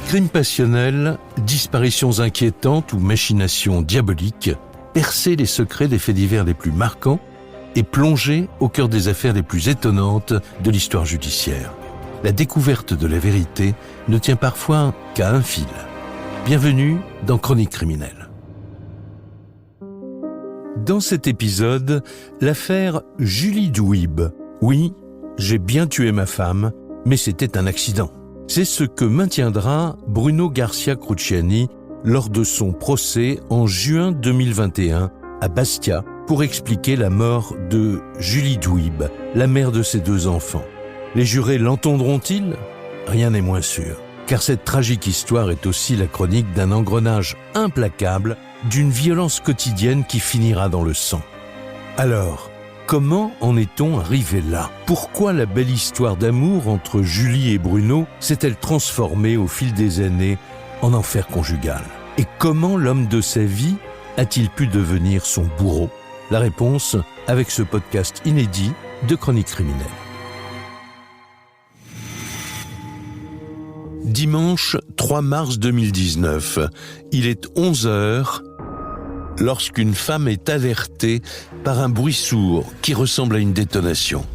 Crimes passionnels, disparitions inquiétantes ou machinations diaboliques, percer les secrets des faits divers les plus marquants et plonger au cœur des affaires les plus étonnantes de l'histoire judiciaire. La découverte de la vérité ne tient parfois qu'à un fil. Bienvenue dans Chroniques criminelles. Dans cet épisode, l'affaire Julie Douib. Oui, j'ai bien tué ma femme, mais c'était un accident. C'est ce que maintiendra Bruno Garcia Cruciani lors de son procès en juin 2021 à Bastia pour expliquer la mort de Julie Douib, la mère de ses 2 enfants. Les jurés l'entendront-ils ? Rien n'est moins sûr, car cette tragique histoire est aussi la chronique d'un engrenage implacable, d'une violence quotidienne qui finira dans le sang. Alors, comment en est-on arrivé là ? Pourquoi la belle histoire d'amour entre Julie et Bruno s'est-elle transformée au fil des années en enfer conjugal ? Et comment l'homme de sa vie a-t-il pu devenir son bourreau ? La réponse avec ce podcast inédit de Chroniques criminelles. Dimanche 3 mars 2019, il est 11h lorsqu'une femme est alertée par un bruit sourd qui ressemble à une détonation.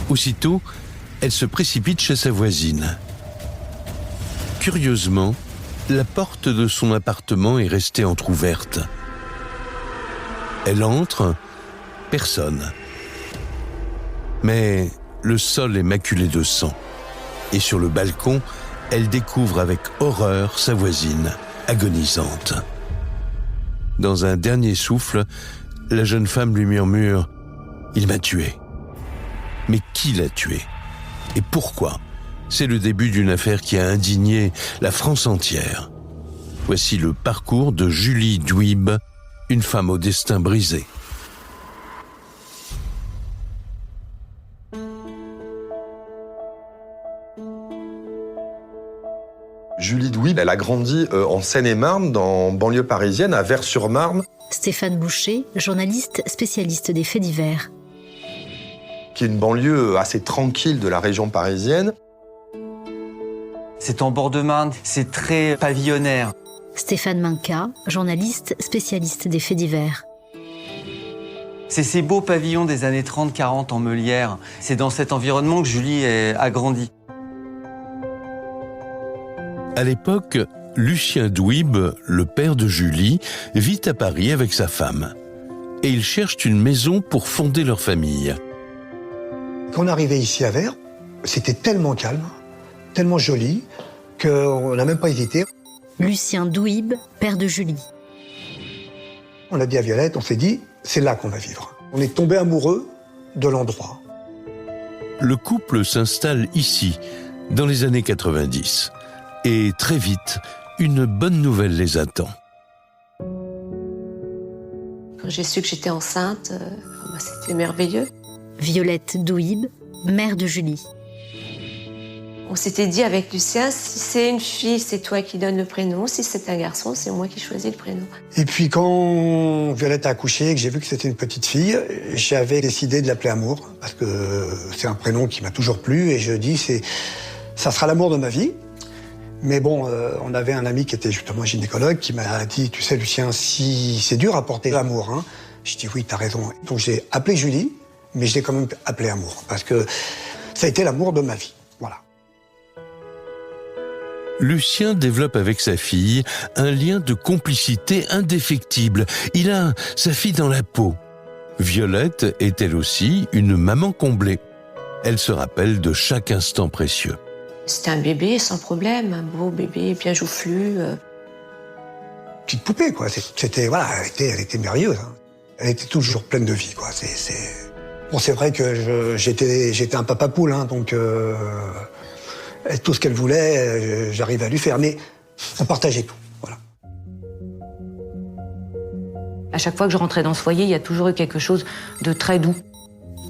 Aussitôt, elle se précipite chez sa voisine. Curieusement, la porte de son appartement est restée entr'ouverte. Elle entre, personne. Mais le sol est maculé de sang. Et sur le balcon, elle découvre avec horreur sa voisine, agonisante. Dans un dernier souffle, la jeune femme lui murmure « Il m'a tué ». Mais qui l'a tué ? Et pourquoi ? C'est le début d'une affaire qui a indigné la France entière. Voici le parcours de Julie Douib, une femme au destin brisé. Julie Douib, elle a grandi en Seine-et-Marne, en banlieue parisienne, à Vers-sur-Marne. Stéphane Boucher, journaliste spécialiste des faits divers. Qui est une banlieue assez tranquille de la région parisienne. C'est en bord de Marne, c'est très pavillonnaire. Stéphane Minca, journaliste spécialiste des faits divers. C'est ces beaux pavillons des années 30-40 en Meulière. C'est dans cet environnement que Julie a grandi. À l'époque, Lucien Douib, le père de Julie, vit à Paris avec sa femme. Et ils cherchent une maison pour fonder leur famille. Quand on arrivait ici à Vers, c'était tellement calme, tellement joli, qu'on n'a même pas hésité. Lucien Douib, père de Julie. On a dit à Violette, on s'est dit, c'est là qu'on va vivre. On est tombé amoureux de l'endroit. Le couple s'installe ici, dans les années 90. Et très vite, une bonne nouvelle les attend. Quand j'ai su que j'étais enceinte, c'était merveilleux. Violette Douib, mère de Julie. On s'était dit avec Lucien, si c'est une fille, c'est toi qui donnes le prénom. Si c'est un garçon, c'est moi qui choisis le prénom. Et puis quand Violette a accouché et que j'ai vu que c'était une petite fille, j'avais décidé de l'appeler Amour, parce que c'est un prénom qui m'a toujours plu, et je dis, ça sera l'amour de ma vie. Mais bon, on avait un ami qui était justement gynécologue qui m'a dit, tu sais Lucien, si c'est dur à porter l'amour, hein. Je dis oui, t'as raison. Donc j'ai appelé Julie, mais je l'ai quand même appelé Amour, parce que ça a été l'amour de ma vie. Voilà. Lucien développe avec sa fille un lien de complicité indéfectible. Il a sa fille dans la peau. Violette est elle aussi une maman comblée. Elle se rappelle de chaque instant précieux. C'était un bébé sans problème, un beau bébé bien joufflu. Petite poupée, quoi. C'était, voilà, elle était merveilleuse. Hein. Elle était toujours pleine de vie, quoi. Bon, c'est vrai que j'étais un papa poule, hein, donc tout ce qu'elle voulait, j'arrivais à lui faire, mais on partageait tout, voilà. À chaque fois que je rentrais dans ce foyer, il y a toujours eu quelque chose de très doux.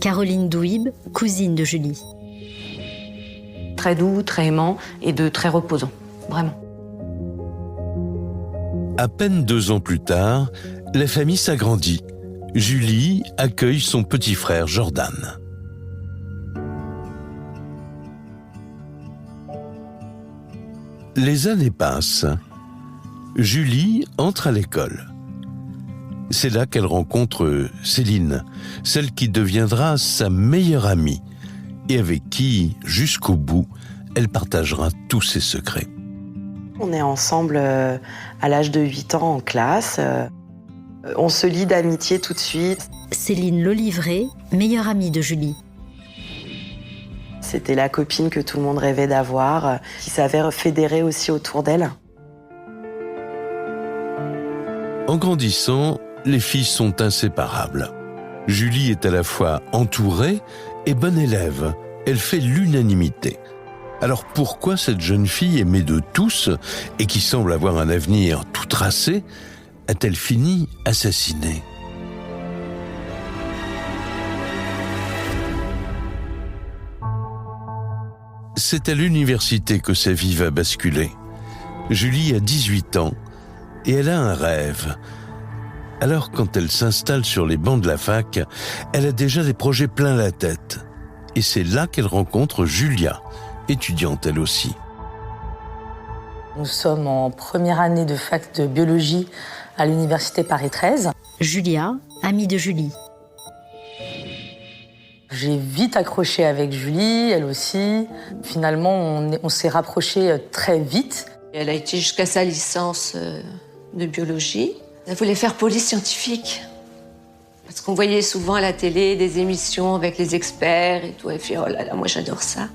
Caroline Douib, cousine de Julie. Très doux, très aimant et de très reposant, vraiment. À peine 2 ans plus tard, la famille s'agrandit. Julie accueille son petit frère Jordan. Les années passent. Julie entre à l'école. C'est là qu'elle rencontre Céline, celle qui deviendra sa meilleure amie et avec qui, jusqu'au bout, elle partagera tous ses secrets. On est ensemble à l'âge de 8 ans en classe. On se lie d'amitié tout de suite. Céline Lolivré, meilleure amie de Julie. C'était la copine que tout le monde rêvait d'avoir, qui s'avère fédérée aussi autour d'elle. En grandissant, les filles sont inséparables. Julie est à la fois entourée et bonne élève. Elle fait l'unanimité. Alors pourquoi cette jeune fille aimée de tous et qui semble avoir un avenir tout tracé a-t-elle fini assassinée ? C'est à l'université que sa vie va basculer. Julie a 18 ans et elle a un rêve. Alors quand elle s'installe sur les bancs de la fac, elle a déjà des projets plein la tête. Et c'est là qu'elle rencontre Julia, étudiante elle aussi. Nous sommes en première année de fac de biologie à l'université Paris 13. Julia, amie de Julie. J'ai vite accroché avec Julie, elle aussi. Finalement, on s'est rapprochés très vite. Elle a été jusqu'à sa licence de biologie. Elle voulait faire police scientifique. Parce qu'on voyait souvent à la télé des émissions avec les experts et tout. Elle fait, oh là là, moi j'adore ça.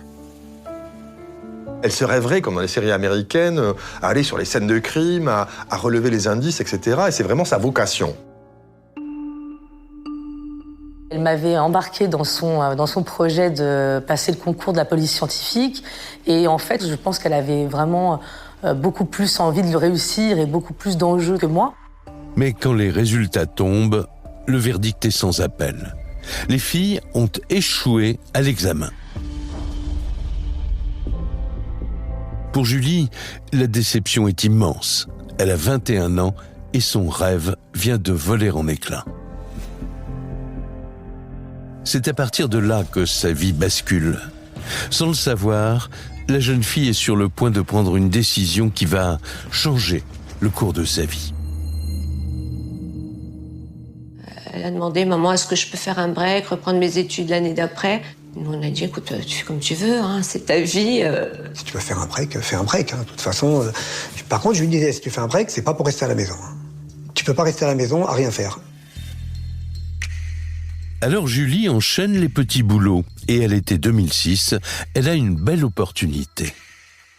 Elle se rêverait, comme dans les séries américaines, à aller sur les scènes de crime, à relever les indices, etc. Et c'est vraiment sa vocation. Elle m'avait embarquée dans son projet de passer le concours de la police scientifique. Et en fait, je pense qu'elle avait vraiment beaucoup plus envie de le réussir et beaucoup plus d'enjeux que moi. Mais quand les résultats tombent, le verdict est sans appel. Les filles ont échoué à l'examen. Pour Julie, la déception est immense. Elle a 21 ans et son rêve vient de voler en éclats. C'est à partir de là que sa vie bascule. Sans le savoir, la jeune fille est sur le point de prendre une décision qui va changer le cours de sa vie. Elle a demandé, maman, est-ce que je peux faire un break, reprendre mes études l'année d'après? Nous, on a dit, écoute, tu fais comme tu veux, hein, c'est ta vie. Si tu veux faire un break, fais un break. Hein. De toute façon, par contre, je lui disais, si tu fais un break, c'est pas pour rester à la maison. Hein. Tu peux pas rester à la maison à rien faire. Alors Julie enchaîne les petits boulots et à l'été 2006, elle a une belle opportunité.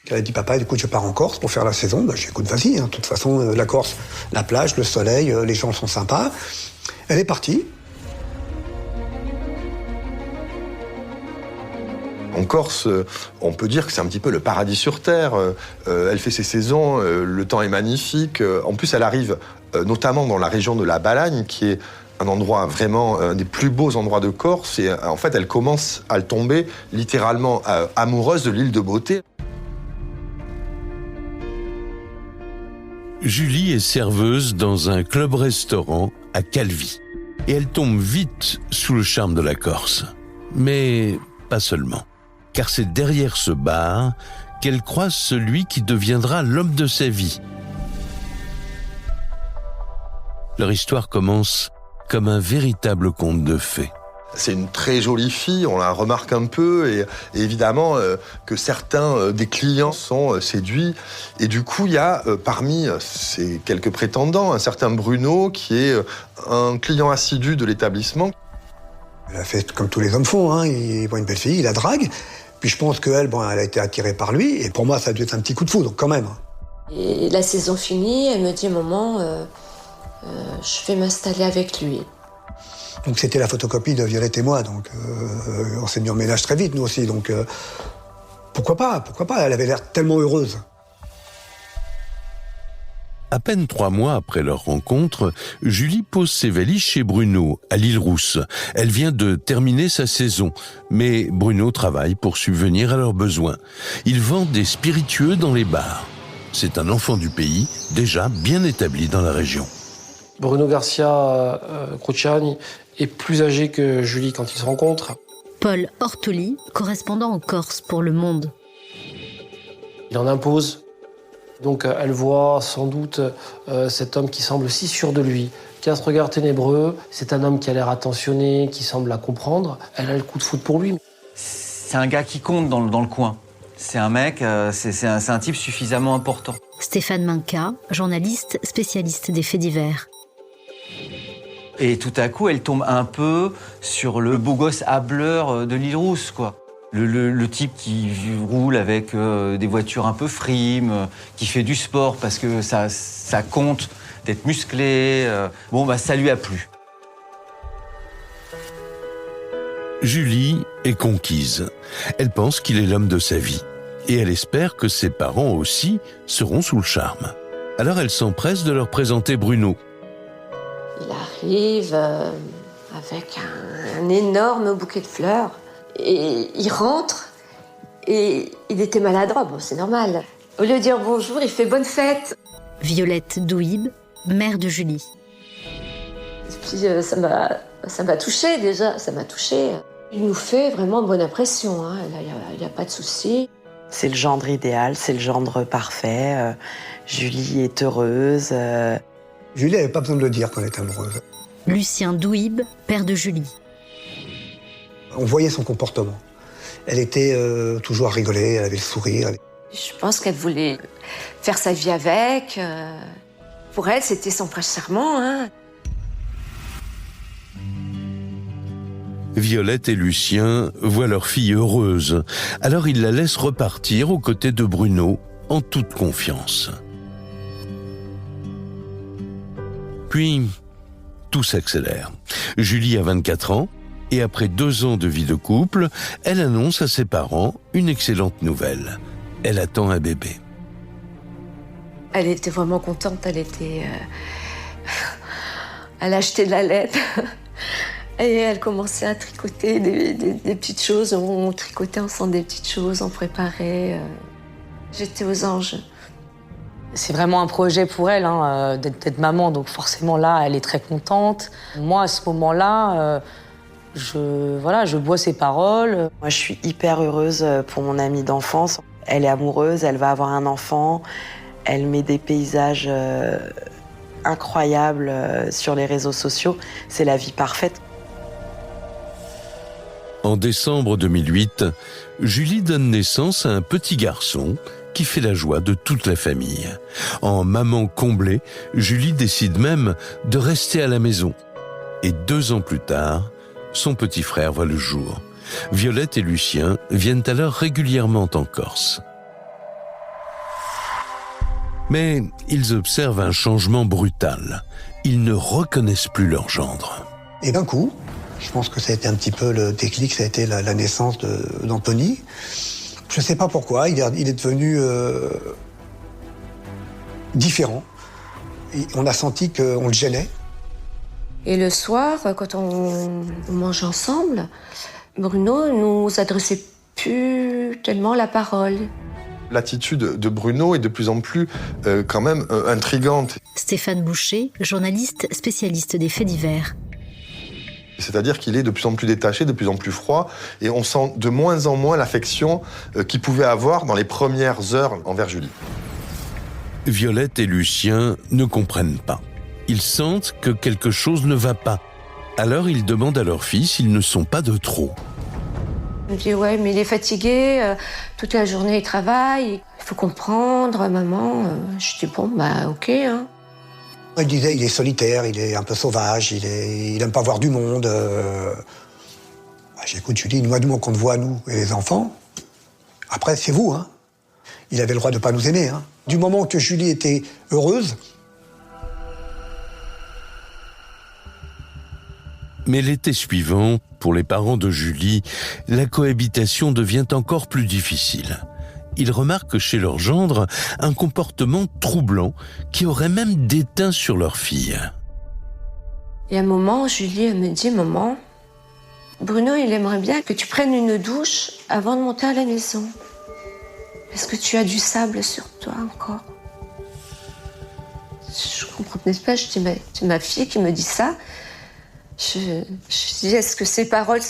Elle a dit, papa, écoute, je pars en Corse pour faire la saison. Bah, j'ai dit, écoute, vas-y. Hein. De toute façon, la Corse, la plage, le soleil, les gens sont sympas. Elle est partie. En Corse, on peut dire que c'est un petit peu le paradis sur Terre. Elle fait ses saisons, le temps est magnifique. En plus, elle arrive notamment dans la région de la Balagne, qui est un endroit vraiment, un des plus beaux endroits de Corse. Et en fait, elle commence à tomber littéralement amoureuse de l'île de Beauté. Julie est serveuse dans un club-restaurant à Calvi. Et elle tombe vite sous le charme de la Corse. Mais pas seulement. Car c'est derrière ce bar qu'elle croise celui qui deviendra l'homme de sa vie. Leur histoire commence comme un véritable conte de fées. C'est une très jolie fille, on la remarque un peu, et évidemment que certains des clients sont séduits. Et du coup, il y a parmi ces quelques prétendants un certain Bruno qui est un client assidu de l'établissement. Elle a fait comme tous les hommes font, hein. Il voit une belle fille, il la drague. Puis je pense qu'elle, bon, elle a été attirée par lui, et pour moi, ça a dû être un petit coup de foudre, quand même. Et la saison finie, elle me dit, maman, je vais m'installer avec lui. Donc c'était la photocopie de Violette et moi, donc on s'est mis en ménage très vite, nous aussi. Donc pourquoi pas, elle avait l'air tellement heureuse. À peine 3 mois après leur rencontre, Julie pose ses valises chez Bruno, à l'Île-Rousse. Elle vient de terminer sa saison, mais Bruno travaille pour subvenir à leurs besoins. Il vend des spiritueux dans les bars. C'est un enfant du pays, déjà bien établi dans la région. Bruno Garcia Cruciani est plus âgé que Julie quand ils se rencontrent. Paul Ortoli, correspondant en Corse pour Le Monde. Il en impose Donc elle voit sans doute cet homme qui semble si sûr de lui, qui a ce regard ténébreux. C'est un homme qui a l'air attentionné, qui semble la comprendre. Elle a le coup de foudre pour lui. C'est un gars qui compte dans le coin. C'est un mec, c'est un type suffisamment important. Stéphane Minca, journaliste spécialiste des faits divers. Et tout à coup, elle tombe un peu sur le beau gosse hâbleur de l'île Rousse, quoi. Le type qui roule avec des voitures un peu frimes, qui fait du sport parce que ça compte d'être musclé. Ça lui a plu. Julie est conquise. Elle pense qu'il est l'homme de sa vie. Et elle espère que ses parents aussi seront sous le charme. Alors elle s'empresse de leur présenter Bruno. Il arrive avec un énorme bouquet de fleurs. Et il rentre et il était maladroit. Bon, c'est normal. Au lieu de dire bonjour, il fait bonne fête. Violette Douib, mère de Julie. Et puis ça m'a touchée déjà, ça m'a touchée. Il nous fait vraiment bonne impression, hein. Il n'y a pas de souci. C'est le gendre idéal, c'est le gendre parfait. Julie est heureuse. Julie n'avait pas besoin de le dire qu'on était amoureuse. Lucien Douib, père de Julie. On voyait son comportement. Elle était toujours à rigoler, elle avait le sourire. Je pense qu'elle voulait faire sa vie avec. Pour elle, c'était son prêche serment, hein. Violette et Lucien voient leur fille heureuse. Alors ils la laissent repartir aux côtés de Bruno en toute confiance. Puis, tout s'accélère. Julie a 24 ans et après 2 ans de vie de couple, elle annonce à ses parents une excellente nouvelle. Elle attend un bébé. Elle était vraiment contente, elle a acheté de la laine. Et elle commençait à tricoter des petites choses. On tricotait ensemble des petites choses, on préparait. J'étais aux anges. C'est vraiment un projet pour elle, d'être maman. Donc forcément, là, elle est très contente. Moi, à ce moment-là, je bois ses paroles. Moi, je suis hyper heureuse pour mon amie d'enfance. Elle est amoureuse, elle va avoir un enfant. Elle met des paysages incroyables sur les réseaux sociaux. C'est la vie parfaite. En décembre 2008, Julie donne naissance à un petit garçon qui fait la joie de toute la famille. En maman comblée, Julie décide même de rester à la maison. Et 2 ans plus tard, son petit frère voit le jour. Violette et Lucien viennent alors régulièrement en Corse. Mais ils observent un changement brutal. Ils ne reconnaissent plus leur gendre. Et d'un coup, je pense que ça a été un petit peu le déclic, ça a été la naissance d'Anthony. Je ne sais pas pourquoi, il est devenu différent. Et on a senti qu'on le gênait. Et le soir, quand on mangeait ensemble, Bruno nous adressait plus tellement la parole. L'attitude de Bruno est de plus en plus quand même intrigante. Stéphane Boucher, journaliste spécialiste des faits divers. C'est-à-dire qu'il est de plus en plus détaché, de plus en plus froid, et on sent de moins en moins l'affection qu'il pouvait avoir dans les premières heures envers Julie. Violette et Lucien ne comprennent pas. Ils sentent que quelque chose ne va pas. Alors ils demandent à leur fille s'ils ne sont pas de trop. Il me dit, ouais, mais il est fatigué, toute la journée il travaille, il faut comprendre, maman. Je dis, bon, ok, hein. Il disait, il est solitaire, il est un peu sauvage, il aime pas voir du monde. J'écoute Julie, moi, du moment qu'on te voit, nous et les enfants, après, c'est vous, hein. Il avait le droit de pas nous aimer, hein. Du moment que Julie était heureuse. Mais l'été suivant, pour les parents de Julie, la cohabitation devient encore plus difficile. Ils remarquent chez leur gendre un comportement troublant qui aurait même déteint sur leur fille. Et à un moment, Julie, elle me dit, maman, Bruno, il aimerait bien que tu prennes une douche avant de monter à la maison. Parce que tu as du sable sur toi encore. Je comprenais pas, je dis, c'est ma fille qui me dit ça. Je dis, est-ce que ces paroles...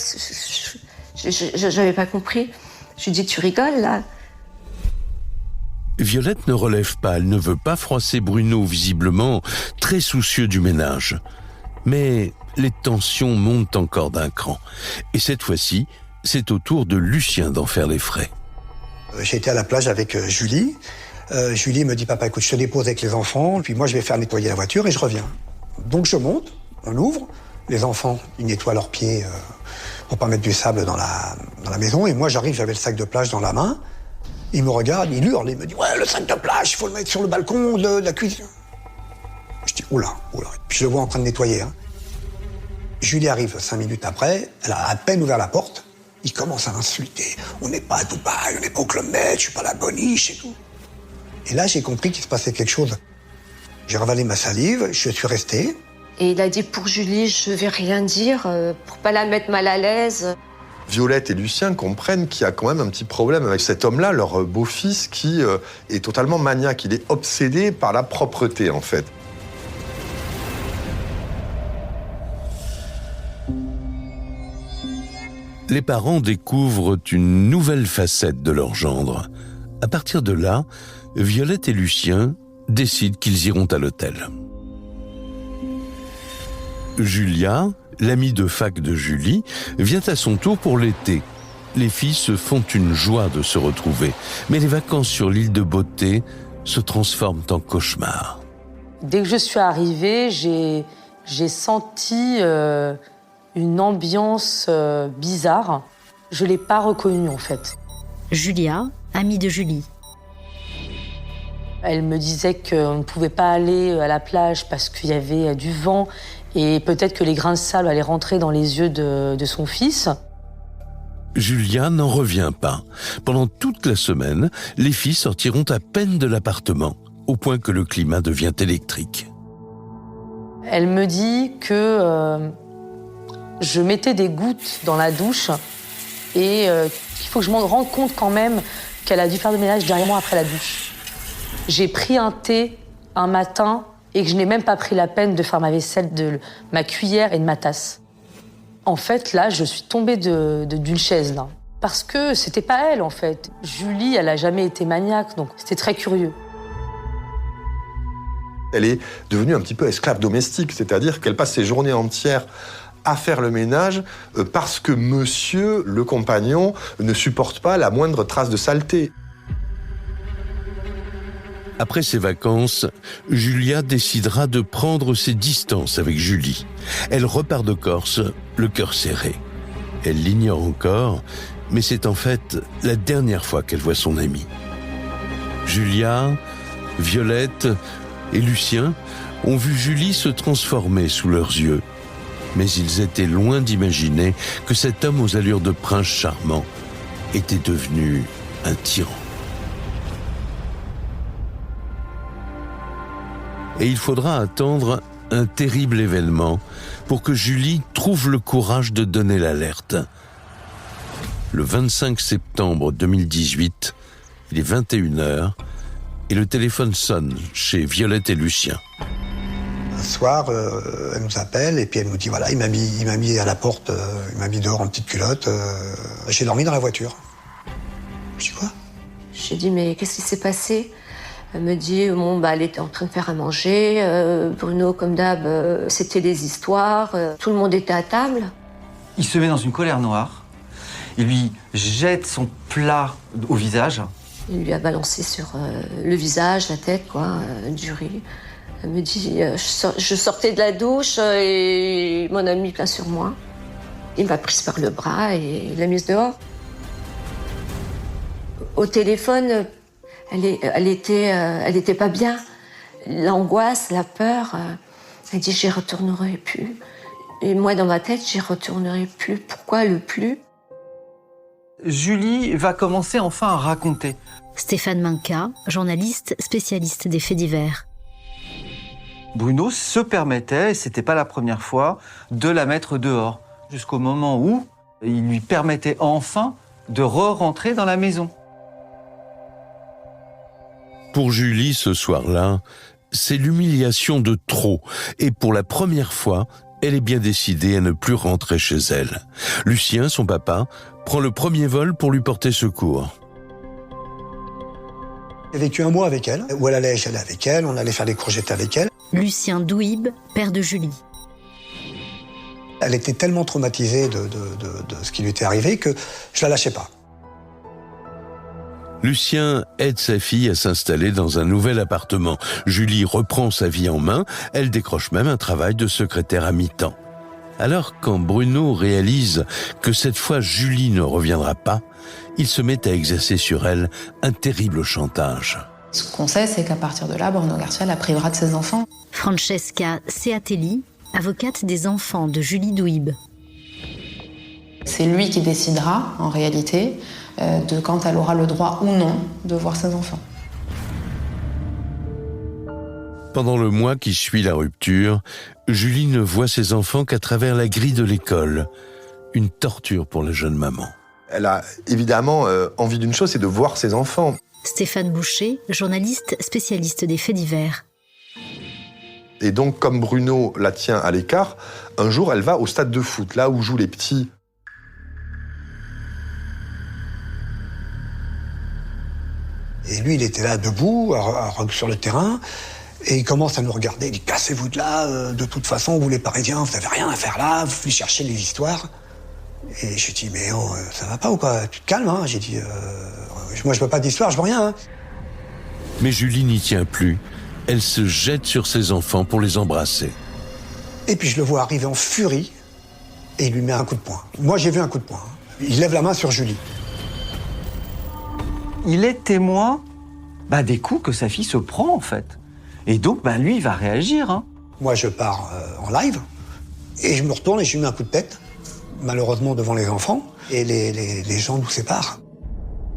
Je n'avais pas compris. Je lui dis, tu rigoles, là? Violette ne relève pas, elle ne veut pas froisser Bruno, visiblement très soucieux du ménage. Mais les tensions montent encore d'un cran. Et cette fois-ci, c'est au tour de Lucien d'en faire les frais. J'ai été à la plage avec Julie. Julie me dit, papa, écoute, je te dépose avec les enfants, puis moi je vais faire nettoyer la voiture et je reviens. Donc je monte, on ouvre, les enfants, ils nettoient leurs pieds pour pas mettre du sable dans la maison, et moi j'arrive, j'avais le sac de plage dans la main, il me regarde, il hurle, il me dit, ouais, le sac de plage, il faut le mettre sur le balcon de la cuisine. Je dis, oula, puis je le vois en train de nettoyer. Julie arrive 5 minutes après, elle a à peine ouvert la porte, il commence à insulter. On n'est pas à Dubaï, on n'est pas au Club Med, je suis pas à la Boniche et tout. Et là, j'ai compris qu'il se passait quelque chose. J'ai ravalé ma salive, je suis resté. Et il a dit pour Julie, je vais rien dire pour pas la mettre mal à l'aise. Violette et Lucien comprennent qu'il y a quand même un petit problème avec cet homme-là, leur beau-fils, qui est totalement maniaque. Il est obsédé par la propreté, en fait. Les parents découvrent une nouvelle facette de leur gendre. À partir de là, Violette et Lucien décident qu'ils iront à l'hôtel. Julia, l'amie de fac de Julie, vient à son tour pour l'été. Les filles se font une joie de se retrouver, mais les vacances sur l'île de Beauté se transforment en cauchemar. Dès que je suis arrivée, j'ai senti une ambiance bizarre. Je ne l'ai pas reconnue, en fait. Julia, amie de Julie. Elle me disait qu'on ne pouvait pas aller à la plage parce qu'il y avait du vent et peut-être que les grains de sable allaient rentrer dans les yeux de son fils. Julia n'en revient pas. Pendant toute la semaine, les filles sortiront à peine de l'appartement, au point que le climat devient électrique. Elle me dit que je mettais des gouttes dans la douche et qu'il faut que je m'en rende compte quand même qu'elle a dû faire le ménage derrière moi après la douche. J'ai pris un thé un matin et que je n'ai même pas pris la peine de faire ma vaisselle, de ma cuillère et de ma tasse. En fait, là, je suis tombée d'une chaise, là. Parce que c'était pas elle, en fait. Julie, elle a jamais été maniaque, donc c'était très curieux. Elle est devenue un petit peu esclave domestique, c'est-à-dire qu'elle passe ses journées entières à faire le ménage parce que monsieur, le compagnon, ne supporte pas la moindre trace de saleté. Après ses vacances, Julia décidera de prendre ses distances avec Julie. Elle repart de Corse, le cœur serré. Elle l'ignore encore, mais c'est en fait la dernière fois qu'elle voit son amie. Julia, Violette et Lucien ont vu Julie se transformer sous leurs yeux. Mais ils étaient loin d'imaginer que cet homme aux allures de prince charmant était devenu un tyran. Et il faudra attendre un terrible événement pour que Julie trouve le courage de donner l'alerte. Le 25 septembre 2018, il est 21h, et le téléphone sonne chez Violette et Lucien. Un soir, elle nous appelle et puis elle nous dit, voilà, il m'a mis à la porte, il m'a mis dehors en petite culotte, j'ai dormi dans la voiture. Je dis quoi? J'ai dit, mais qu'est-ce qui s'est passé? Elle me dit, bon, elle était en train de faire à manger. Bruno, comme d'hab, c'était des histoires. Tout le monde était à table. Il se met dans une colère noire. Il lui jette son plat au visage. Il lui a balancé sur le visage, la tête, quoi, du riz. Elle me dit, je sortais de la douche et mon ami plein sur moi. Il m'a prise par le bras et l'a mise dehors. Au téléphone, elle était pas bien. L'angoisse, la peur. Elle dit, j'y retournerai plus. Et moi, dans ma tête, j'y retournerai plus. Pourquoi le plus? Julie va commencer enfin à raconter. Stéphane Minka, journaliste spécialiste des faits divers. Bruno se permettait, et c'était pas la première fois, de la mettre dehors. Jusqu'au moment où il lui permettait enfin de re-rentrer dans la maison. Pour Julie, ce soir-là, c'est l'humiliation de trop. Et pour la première fois, elle est bien décidée à ne plus rentrer chez elle. Lucien, son papa, prend le premier vol pour lui porter secours. J'ai vécu un mois avec elle, où elle allait, j'allais avec elle, on allait faire des courgettes avec elle. Lucien Douib, père de Julie. Elle était tellement traumatisée de ce qui lui était arrivé que je la lâchais pas. Lucien aide sa fille à s'installer dans un nouvel appartement. Julie reprend sa vie en main, elle décroche même un travail de secrétaire à mi-temps. Alors quand Bruno réalise que cette fois Julie ne reviendra pas, il se met à exercer sur elle un terrible chantage. Ce qu'on sait, c'est qu'à partir de là, Bruno Garcia la privera de ses enfants. Francesca Seatelli, avocate des enfants de Julie Douib. C'est lui qui décidera, en réalité, de quand elle aura le droit ou non de voir ses enfants. Pendant le mois qui suit la rupture, Julie ne voit ses enfants qu'à travers la grille de l'école. Une torture pour la jeune maman. Elle a évidemment envie d'une chose, c'est de voir ses enfants. Stéphane Boucher, journaliste spécialiste des faits divers. Et donc, comme Bruno la tient à l'écart, un jour, elle va au stade de foot, là où jouent les petits. Et lui, il était là debout, sur le terrain, et il commence à nous regarder. Il dit « Cassez-vous de là, de toute façon, vous les Parisiens, vous n'avez rien à faire là, vous voulez chercher les histoires. » Et je dis « Mais oh, ça va pas ou quoi? Tu te calmes, hein ?» J'ai dit « Moi, je veux pas d'histoire, je veux rien. Hein. » Mais Julie n'y tient plus. Elle se jette sur ses enfants pour les embrasser. Et puis je le vois arriver en furie, et il lui met un coup de poing. Moi, j'ai vu un coup de poing. Il lève la main sur Julie. Il est témoin des coups que sa fille se prend, en fait. Et donc, lui, il va réagir. Hein. Moi, je pars en live, et je me retourne et je lui mets un coup de tête, malheureusement devant les enfants, et les gens nous séparent.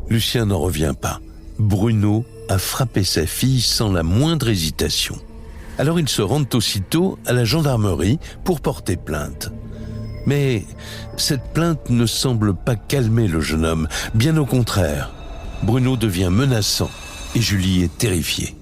Lucien n'en revient pas. Bruno a frappé sa fille sans la moindre hésitation. Alors ils se rendent aussitôt à la gendarmerie pour porter plainte. Mais cette plainte ne semble pas calmer le jeune homme, bien au contraire. Bruno devient menaçant et Julie est terrifiée.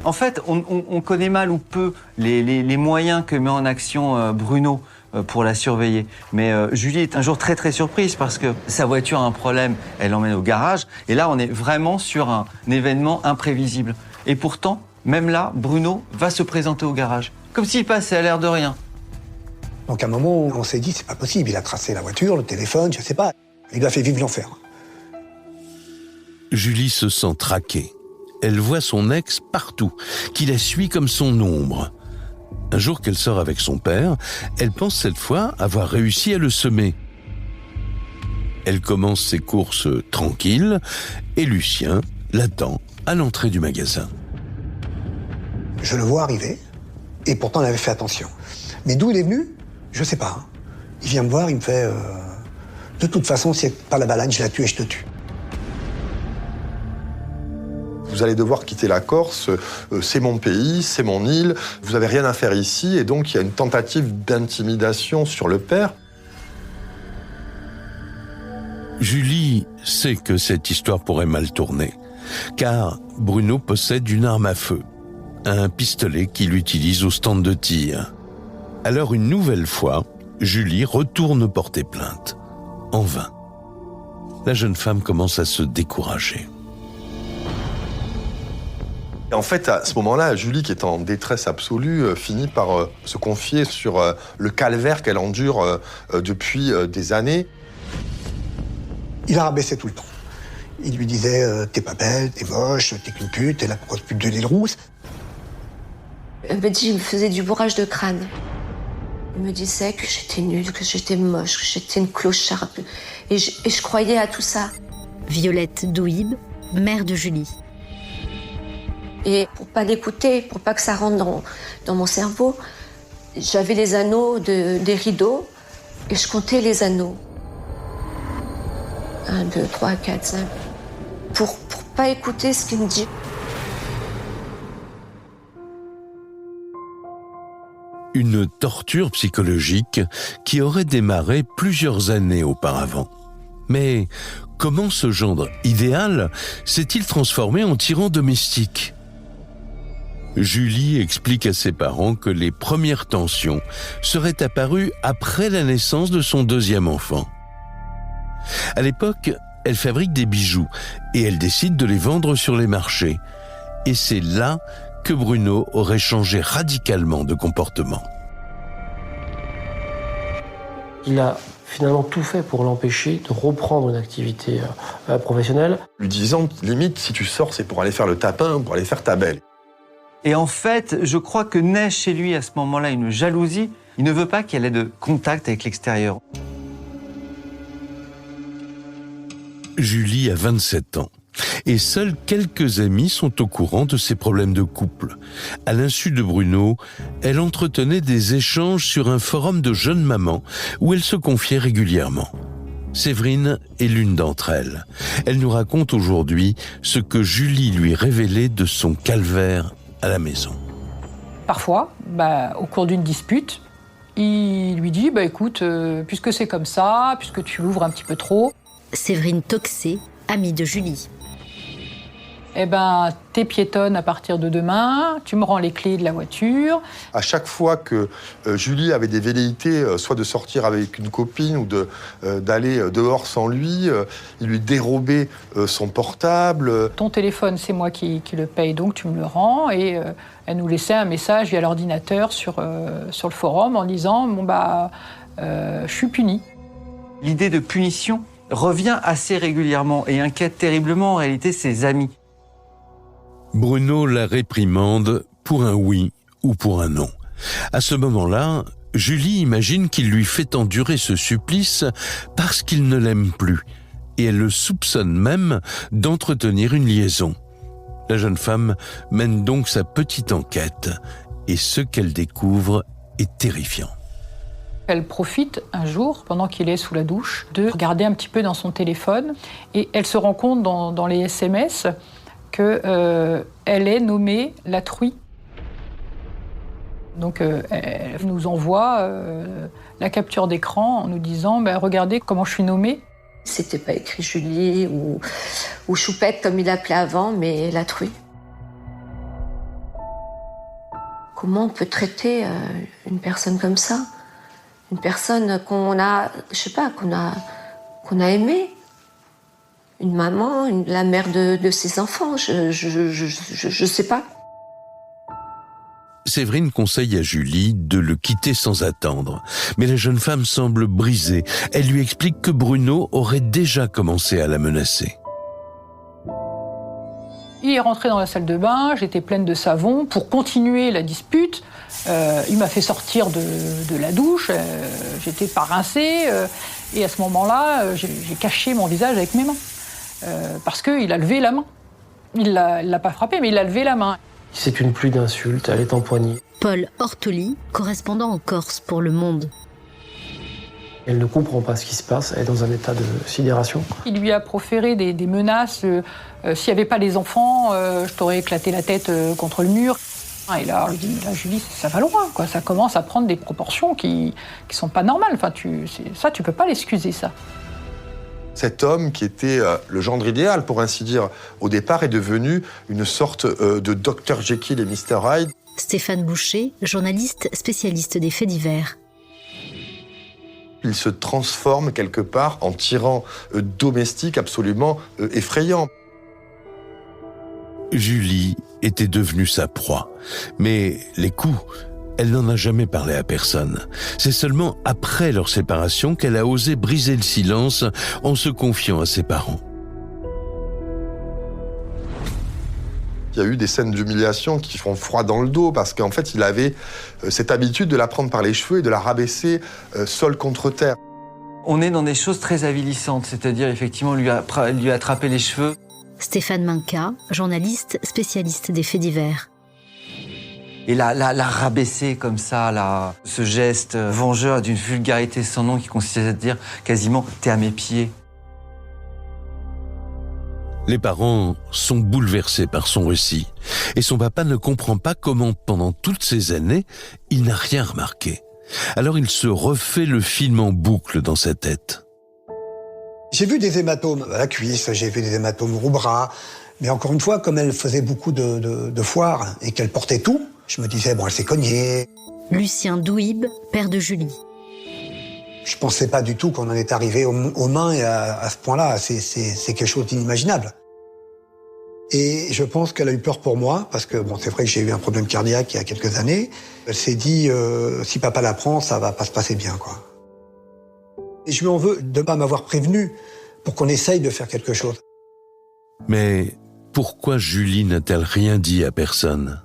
En fait, on connaît mal ou peu les moyens que met en action Bruno pour la surveiller. Mais Julie est un jour très très surprise parce que sa voiture a un problème, elle l'emmène au garage. Et là, on est vraiment sur un événement imprévisible. Et pourtant, même là, Bruno va se présenter au garage. Comme s'il passait à l'air de rien. Donc à un moment, on s'est dit, c'est pas possible. Il a tracé la voiture, le téléphone, je sais pas. Il a fait vivre l'enfer. Julie se sent traquée. Elle voit son ex partout, qui la suit comme son ombre. Un jour qu'elle sort avec son père, elle pense cette fois avoir réussi à le semer. Elle commence ses courses tranquilles et Lucien l'attend à l'entrée du magasin. Je le vois arriver et pourtant on avait fait attention. Mais d'où il est venu, je sais pas. Il vient me voir, il me fait de toute façon, si c'est pas la balade, je la tue et je te tue. Vous allez devoir quitter la Corse, c'est mon pays, c'est mon île, vous n'avez rien à faire ici, et donc il y a une tentative d'intimidation sur le père. Julie sait que cette histoire pourrait mal tourner, car Bruno possède une arme à feu, un pistolet qu'il utilise au stand de tir. Alors une nouvelle fois, Julie retourne porter plainte. En vain. La jeune femme commence à se décourager. Et en fait, à ce moment-là, Julie, qui est en détresse absolue, finit par se confier sur le calvaire qu'elle endure depuis des années. Il la rabaissait tout le temps. Il lui disait t'es pas belle, t'es moche, t'es qu'une pute, t'es la grosse pute de l'île Rousse. Elle me dit, il me faisait du bourrage de crâne. Il me disait que j'étais nulle, que j'étais moche, que j'étais une clocharde. Et je croyais à tout ça. Violette Douib, mère de Julie. Et pour pas l'écouter, pour pas que ça rentre dans mon cerveau, j'avais les anneaux des rideaux et je comptais les anneaux. 1, 2, 3, 4, 5. Pour pas écouter ce qu'il me dit. Une torture psychologique qui aurait démarré plusieurs années auparavant. Mais comment ce gendre idéal s'est-il transformé en tyran domestique ? Julie explique à ses parents que les premières tensions seraient apparues après la naissance de son deuxième enfant. À l'époque, elle fabrique des bijoux et elle décide de les vendre sur les marchés. Et c'est là que Bruno aurait changé radicalement de comportement. Il a finalement tout fait pour l'empêcher de reprendre une activité professionnelle. Lui disant, limite, si tu sors, c'est pour aller faire le tapin, pour aller faire ta belle. Et en fait, je crois que naît chez lui à ce moment-là une jalousie. Il ne veut pas qu'elle ait de contact avec l'extérieur. Julie a 27 ans. Et seuls quelques amis sont au courant de ses problèmes de couple. À l'insu de Bruno, elle entretenait des échanges sur un forum de jeunes mamans où elle se confiait régulièrement. Séverine est l'une d'entre elles. Elle nous raconte aujourd'hui ce que Julie lui révélait de son calvaire à la maison. Parfois, au cours d'une dispute, il lui dit écoute, puisque c'est comme ça, puisque tu l'ouvres un petit peu trop. Séverine Toxé, amie de Julie. T'es piétonne à partir de demain, tu me rends les clés de la voiture. À chaque fois que Julie avait des velléités, soit de sortir avec une copine ou d'aller dehors sans lui, il lui dérobait son portable. Ton téléphone, c'est moi qui le paye, donc tu me le rends. Et elle nous laissait un message via l'ordinateur sur le forum en disant je suis punie. L'idée de punition revient assez régulièrement et inquiète terriblement en réalité ses amis. Bruno la réprimande pour un oui ou pour un non. À ce moment-là, Julie imagine qu'il lui fait endurer ce supplice parce qu'il ne l'aime plus, et elle le soupçonne même d'entretenir une liaison. La jeune femme mène donc sa petite enquête, et ce qu'elle découvre est terrifiant. Elle profite un jour, pendant qu'il est sous la douche, de regarder un petit peu dans son téléphone, et elle se rend compte dans les SMS qu'elle est nommée la truie. Donc elle nous envoie la capture d'écran en nous disant regardez comment je suis nommée. C'était pas écrit Julie ou Choupette comme il appelait avant, mais la truie. Comment on peut traiter une personne comme ça? Une personne qu'on a aimée. Une maman, la mère de ses enfants, je sais pas. Séverine conseille à Julie de le quitter sans attendre. Mais la jeune femme semble brisée. Elle lui explique que Bruno aurait déjà commencé à la menacer. Il est rentré dans la salle de bain, j'étais pleine de savon. Pour continuer la dispute, il m'a fait sortir de la douche, j'étais pas rincée. Et à ce moment-là, j'ai caché mon visage avec mes mains. Parce qu'il a levé la main. Il l'a pas frappé, mais il a levé la main. C'est une pluie d'insultes, elle est empoignée. Paul Ortoli, correspondant en Corse pour Le Monde. Elle ne comprend pas ce qui se passe, elle est dans un état de sidération. Il lui a proféré des menaces. S'il n'y avait pas les enfants, je t'aurais éclaté la tête contre le mur. Et là, on lui dit, là, Julie, ça va loin, quoi. Ça commence à prendre des proportions qui sont pas normales. Enfin, tu peux pas l'excuser, ça. Cet homme qui était le gendre idéal, pour ainsi dire, au départ, est devenu une sorte de Dr Jekyll et Mr Hyde. Stéphane Boucher, journaliste spécialiste des faits divers. Il se transforme quelque part en tyran domestique absolument effrayant. Julie était devenue sa proie, mais les coups, elle n'en a jamais parlé à personne. C'est seulement après leur séparation qu'elle a osé briser le silence en se confiant à ses parents. Il y a eu des scènes d'humiliation qui font froid dans le dos parce qu'en fait, il avait cette habitude de la prendre par les cheveux et de la rabaisser sol contre terre. On est dans des choses très avilissantes, c'est-à-dire effectivement lui attraper les cheveux. Stéphane Minca, journaliste spécialiste des faits divers. Et la rabaisser comme ça, ce geste vengeur d'une vulgarité sans nom qui consistait à dire quasiment « t'es à mes pieds ». Les parents sont bouleversés par son récit. Et son papa ne comprend pas comment, pendant toutes ces années, il n'a rien remarqué. Alors il se refait le film en boucle dans sa tête. J'ai vu des hématomes à la cuisse, j'ai vu des hématomes au bras. Mais encore une fois, comme elle faisait beaucoup de foires et qu'elle portait tout, je me disais, bon, elle s'est cognée. Lucien Douib, père de Julie. Je pensais pas du tout qu'on en est arrivé aux mains et à ce point-là. C'est quelque chose d'inimaginable. Et je pense qu'elle a eu peur pour moi, parce que bon, c'est vrai que j'ai eu un problème cardiaque il y a quelques années. Elle s'est dit, si papa l'apprend, ça va pas se passer bien, quoi. Et je lui en veux de ne pas m'avoir prévenu pour qu'on essaye de faire quelque chose. Mais pourquoi Julie n'a-t-elle rien dit à personne ?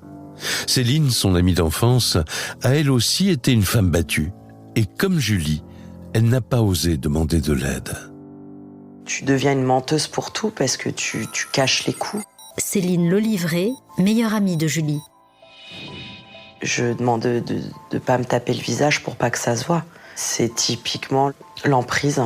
Céline, son amie d'enfance, a elle aussi été une femme battue. Et comme Julie, elle n'a pas osé demander de l'aide. Tu deviens une menteuse pour tout parce que tu caches les coups. Céline Lolivré, meilleure amie de Julie. Je demande de ne pas me taper le visage pour pas que ça se voit. C'est typiquement l'emprise.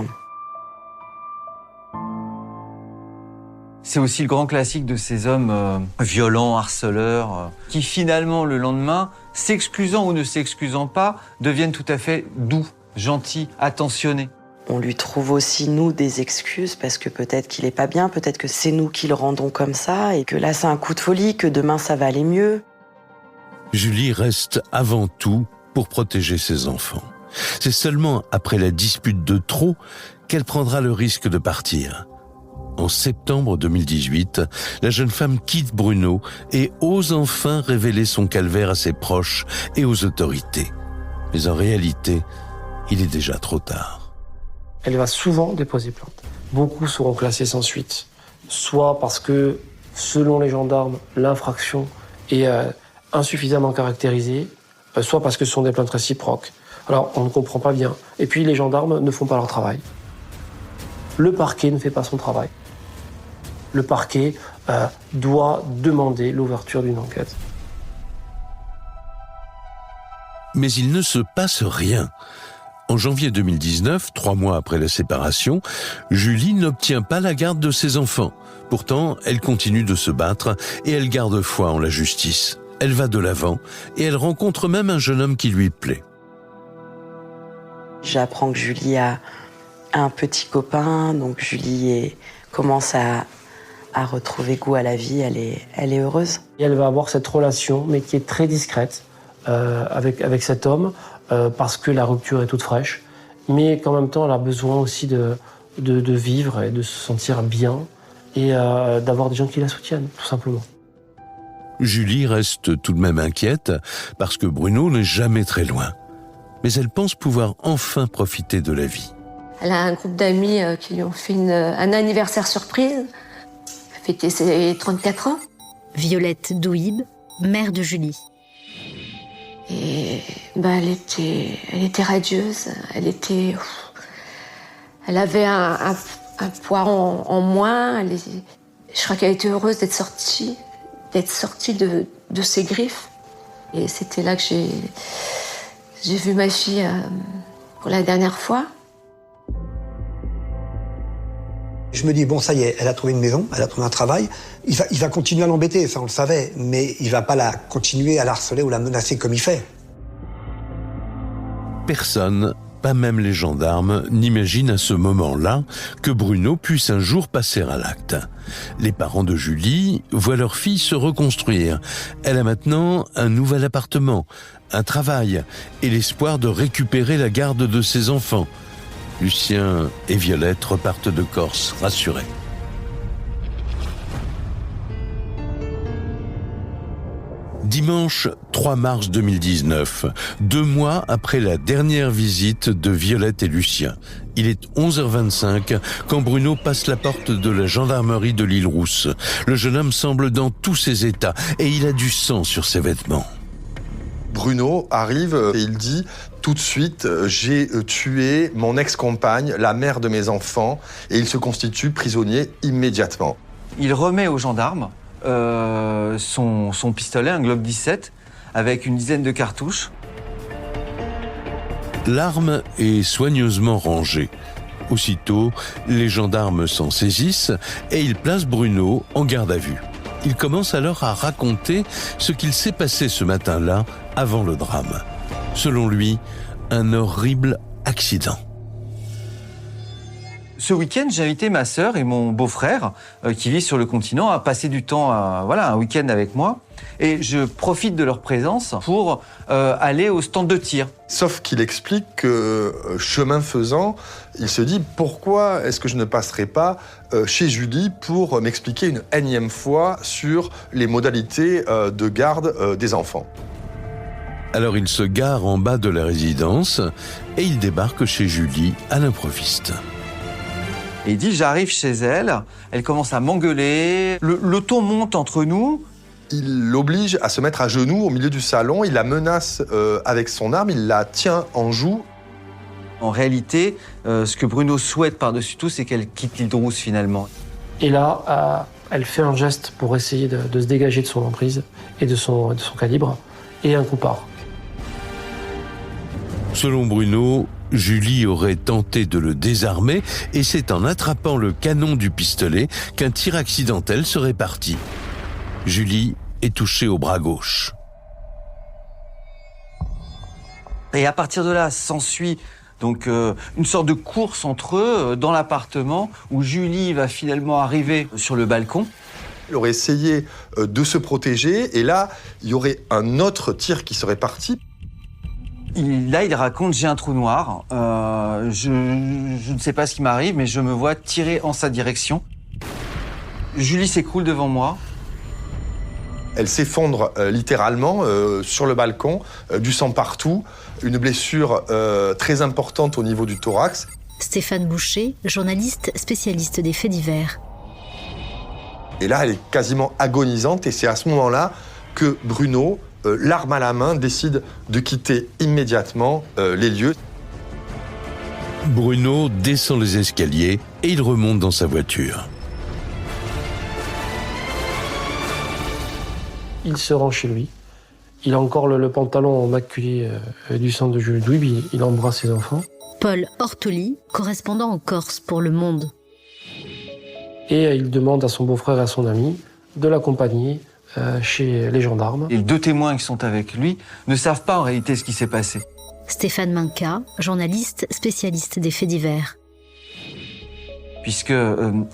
C'est aussi le grand classique de ces hommes violents, harceleurs, qui finalement, le lendemain, s'excusant ou ne s'excusant pas, deviennent tout à fait doux, gentils, attentionnés. On lui trouve aussi, nous, des excuses, parce que peut-être qu'il est pas bien, peut-être que c'est nous qui le rendons comme ça, et que là, c'est un coup de folie, que demain, ça va aller mieux. Julie reste avant tout pour protéger ses enfants. C'est seulement après la dispute de trop qu'elle prendra le risque de partir. En septembre 2018, la jeune femme quitte Bruno et ose enfin révéler son calvaire à ses proches et aux autorités. Mais en réalité, il est déjà trop tard. Elle va souvent déposer plainte. Beaucoup seront classés sans suite. Soit parce que, selon les gendarmes, l'infraction est insuffisamment caractérisée, soit parce que ce sont des plaintes réciproques. Alors, on ne comprend pas bien. Et puis, les gendarmes ne font pas leur travail. Le parquet ne fait pas son travail. Le parquet doit demander l'ouverture d'une enquête. Mais il ne se passe rien. En janvier 2019, 3 mois après la séparation, Julie n'obtient pas la garde de ses enfants. Pourtant, elle continue de se battre et elle garde foi en la justice. Elle va de l'avant et elle rencontre même un jeune homme qui lui plaît. J'apprends que Julie a un petit copain, donc Julie commence à retrouver goût à la vie, elle est heureuse. Et elle va avoir cette relation, mais qui est très discrète, avec cet homme, parce que la rupture est toute fraîche, mais qu'en même temps, elle a besoin aussi de vivre et de se sentir bien, et d'avoir des gens qui la soutiennent, tout simplement. Julie reste tout de même inquiète, parce que Bruno n'est jamais très loin. Mais elle pense pouvoir enfin profiter de la vie. Elle a un groupe d'amis qui lui ont fait un anniversaire surprise. Elle fêtait ses 34 ans. Violette Douib, mère de Julie. Et elle était radieuse. Elle avait un poids en moins. Je crois qu'elle était heureuse d'être sortie de ses griffes. Et c'était là que j'ai vu ma fille pour la dernière fois. Je me dis, bon, ça y est, elle a trouvé une maison, elle a trouvé un travail. Il va continuer à l'embêter, ça on le savait, mais il va pas continuer à la harceler ou la menacer comme il fait. Personne, pas même les gendarmes, n'imagine à ce moment-là que Bruno puisse un jour passer à l'acte. Les parents de Julie voient leur fille se reconstruire. Elle a maintenant un nouvel appartement, un travail et l'espoir de récupérer la garde de ses enfants. Lucien et Violette repartent de Corse, rassurés. Dimanche 3 mars 2019, 2 mois après la dernière visite de Violette et Lucien. Il est 11h25 quand Bruno passe la porte de la gendarmerie de l'Île Rousse. Le jeune homme semble dans tous ses états et il a du sang sur ses vêtements. Bruno arrive et il dit tout de suite « J'ai tué mon ex-compagne, la mère de mes enfants » et il se constitue prisonnier immédiatement. Il remet aux gendarmes son pistolet, un Glock 17, avec une dizaine de cartouches. L'arme est soigneusement rangée. Aussitôt, les gendarmes s'en saisissent et ils placent Bruno en garde à vue. Il commence alors à raconter ce qu'il s'est passé ce matin-là avant le drame. Selon lui, un horrible accident. Ce week-end, j'ai invité ma sœur et mon beau-frère, qui vivent sur le continent, à passer du temps, un week-end avec moi. Et je profite de leur présence pour aller au stand de tir. Sauf qu'il explique que, chemin faisant, il se dit pourquoi est-ce que je ne passerai pas chez Julie pour m'expliquer une énième fois sur les modalités de garde des enfants. Alors il se gare en bas de la résidence et il débarque chez Julie à l'improviste. Et il dit, j'arrive chez elle, elle commence à m'engueuler, le ton monte entre nous. Il l'oblige à se mettre à genoux au milieu du salon, il la menace avec son arme, il la tient en joue. En réalité, ce que Bruno souhaite par-dessus tout, c'est qu'elle quitte l'île de Rousse finalement. Et là, elle fait un geste pour essayer de se dégager de son emprise et de son calibre, et un coup part. Selon Bruno, Julie aurait tenté de le désarmer et c'est en attrapant le canon du pistolet qu'un tir accidentel serait parti. Julie est touchée au bras gauche. Et à partir de là, s'ensuit donc une sorte de course entre eux dans l'appartement où Julie va finalement arriver sur le balcon. Il aurait essayé de se protéger et là, il y aurait un autre tir qui serait parti. Il raconte, j'ai un trou noir, je ne sais pas ce qui m'arrive, mais je me vois tirer en sa direction. Julie s'écroule devant moi. Elle s'effondre littéralement sur le balcon, du sang partout, une blessure très importante au niveau du thorax. Stéphane Boucher, journaliste spécialiste des faits divers. Et là, elle est quasiment agonisante et c'est à ce moment-là que Bruno, l'arme à la main, décide de quitter immédiatement les lieux. Bruno descend les escaliers et il remonte dans sa voiture. Il se rend chez lui. Il a encore le pantalon maculé du sang de Julie Douib. Il embrasse ses enfants. Paul Ortoli, correspondant en Corse pour Le Monde. Et il demande à son beau-frère et à son ami de l'accompagner chez les gendarmes. Et les deux témoins qui sont avec lui ne savent pas en réalité ce qui s'est passé. Stéphane Minka, journaliste spécialiste des faits divers. Puisque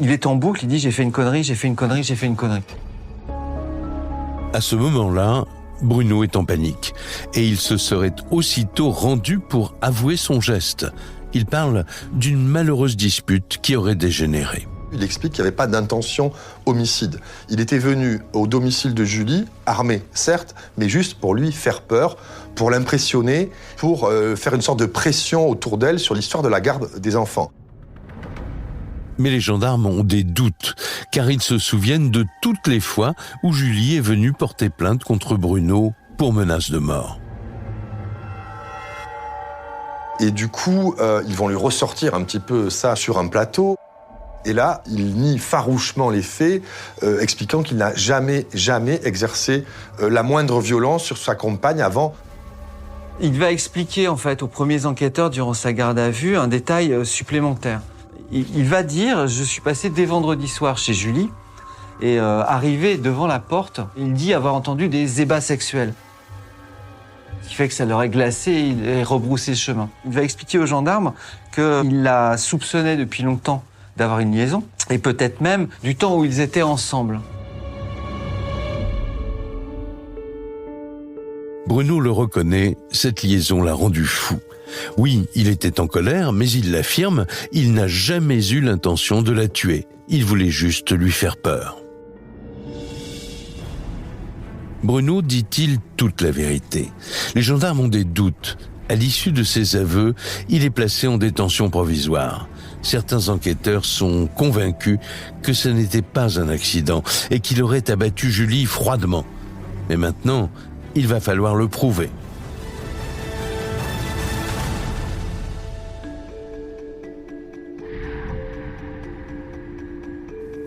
il est en boucle, il dit j'ai fait une connerie, j'ai fait une connerie, j'ai fait une connerie. À ce moment-là, Bruno est en panique et il se serait aussitôt rendu pour avouer son geste. Il parle d'une malheureuse dispute qui aurait dégénéré. Il explique qu'il n'y avait pas d'intention homicide. Il était venu au domicile de Julie, armé, certes, mais juste pour lui faire peur, pour l'impressionner, pour faire une sorte de pression autour d'elle sur l'histoire de la garde des enfants. Mais les gendarmes ont des doutes, car ils se souviennent de toutes les fois où Julie est venue porter plainte contre Bruno pour menace de mort. Et du coup, ils vont lui ressortir un petit peu ça sur un plateau. Et là, il nie farouchement les faits, expliquant qu'il n'a jamais exercé la moindre violence sur sa compagne avant. Il va expliquer en fait aux premiers enquêteurs durant sa garde à vue un détail supplémentaire. Il va dire, je suis passé dès vendredi soir chez Julie et arrivé devant la porte, il dit avoir entendu des ébats sexuels. Ce qui fait que ça l'aurait glacé et rebroussé le chemin. Il va expliquer aux gendarmes qu'il la soupçonnait depuis longtemps d'avoir une liaison, et peut-être même du temps où ils étaient ensemble. Bruno le reconnaît, cette liaison l'a rendu fou. Oui, il était en colère, mais il l'affirme, il n'a jamais eu l'intention de la tuer. Il voulait juste lui faire peur. Bruno dit-il toute la vérité. Les gendarmes ont des doutes. À l'issue de ses aveux, il est placé en détention provisoire. Certains enquêteurs sont convaincus que ce n'était pas un accident et qu'il aurait abattu Julie froidement. Mais maintenant, il va falloir le prouver.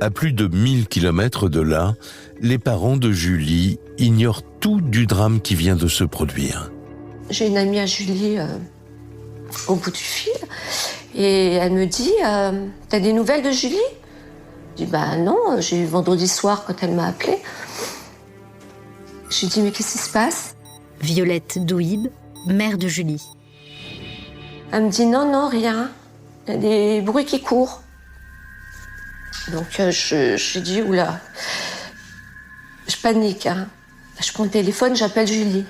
À plus de 1000 kilomètres de là, les parents de Julie ignorent tout du drame qui vient de se produire. J'ai une amie à Julie au bout du fil et elle me dit « T'as des nouvelles de Julie ?» Je dis « Bah non, j'ai eu vendredi soir quand elle m'a appelée. » Je lui dis « Mais qu'est-ce qui se passe ?» Violette Douib, mère de Julie. Elle me dit « Non, rien. Il y a des bruits qui courent. » Donc j'ai dit, oula, je panique. Hein. Je prends le téléphone, j'appelle Julie.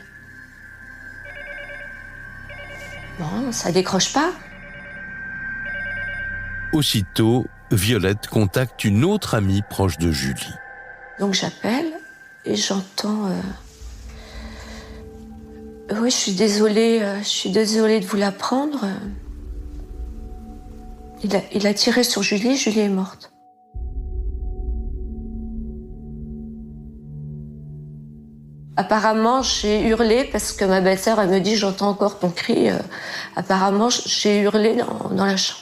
Bon, ça décroche pas. Aussitôt, Violette contacte une autre amie proche de Julie. Donc j'appelle et j'entends... Oui, je suis désolée de vous l'apprendre. Il a tiré sur Julie, Julie est morte. Apparemment, j'ai hurlé parce que ma belle-sœur, elle me dit, j'entends encore ton cri. Apparemment, j'ai hurlé dans la chambre.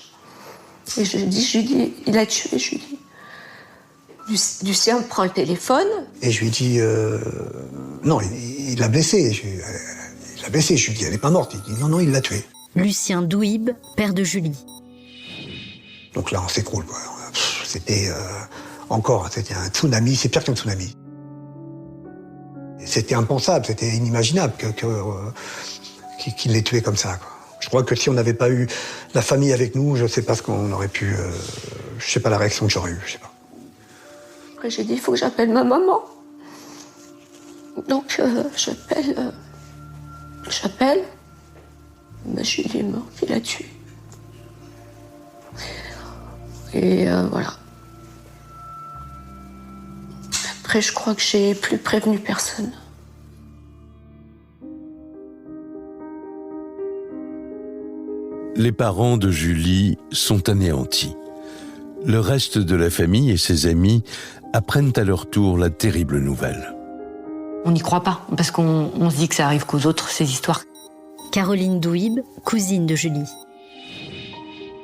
Et je dis, Julie, il a tué Julie. Lucien prend le téléphone. Et je lui dis, non, il l'a blessée. Il l'a blessée, je lui dis, elle n'est pas morte. Il dit, non, il l'a tuée. Lucien Douib, père de Julie. Donc là, on s'écroule, quoi. C'était c'était un tsunami, c'est pire qu'un tsunami. C'était impensable, c'était inimaginable qu'il l'ait tué comme ça, quoi. Je crois que si on n'avait pas eu la famille avec nous, je ne sais pas ce qu'on aurait pu... je ne sais pas la réaction que j'aurais eue, je sais pas. Après, j'ai dit, il faut que j'appelle ma maman. Donc, j'appelle. Ben, Julie est morte, il l'a tuée. Et voilà. Après, je crois que j'ai plus prévenu personne. Les parents de Julie sont anéantis. Le reste de la famille et ses amis apprennent à leur tour la terrible nouvelle. On n'y croit pas, parce qu'on se dit que ça arrive qu'aux autres, ces histoires. Caroline Douib, cousine de Julie.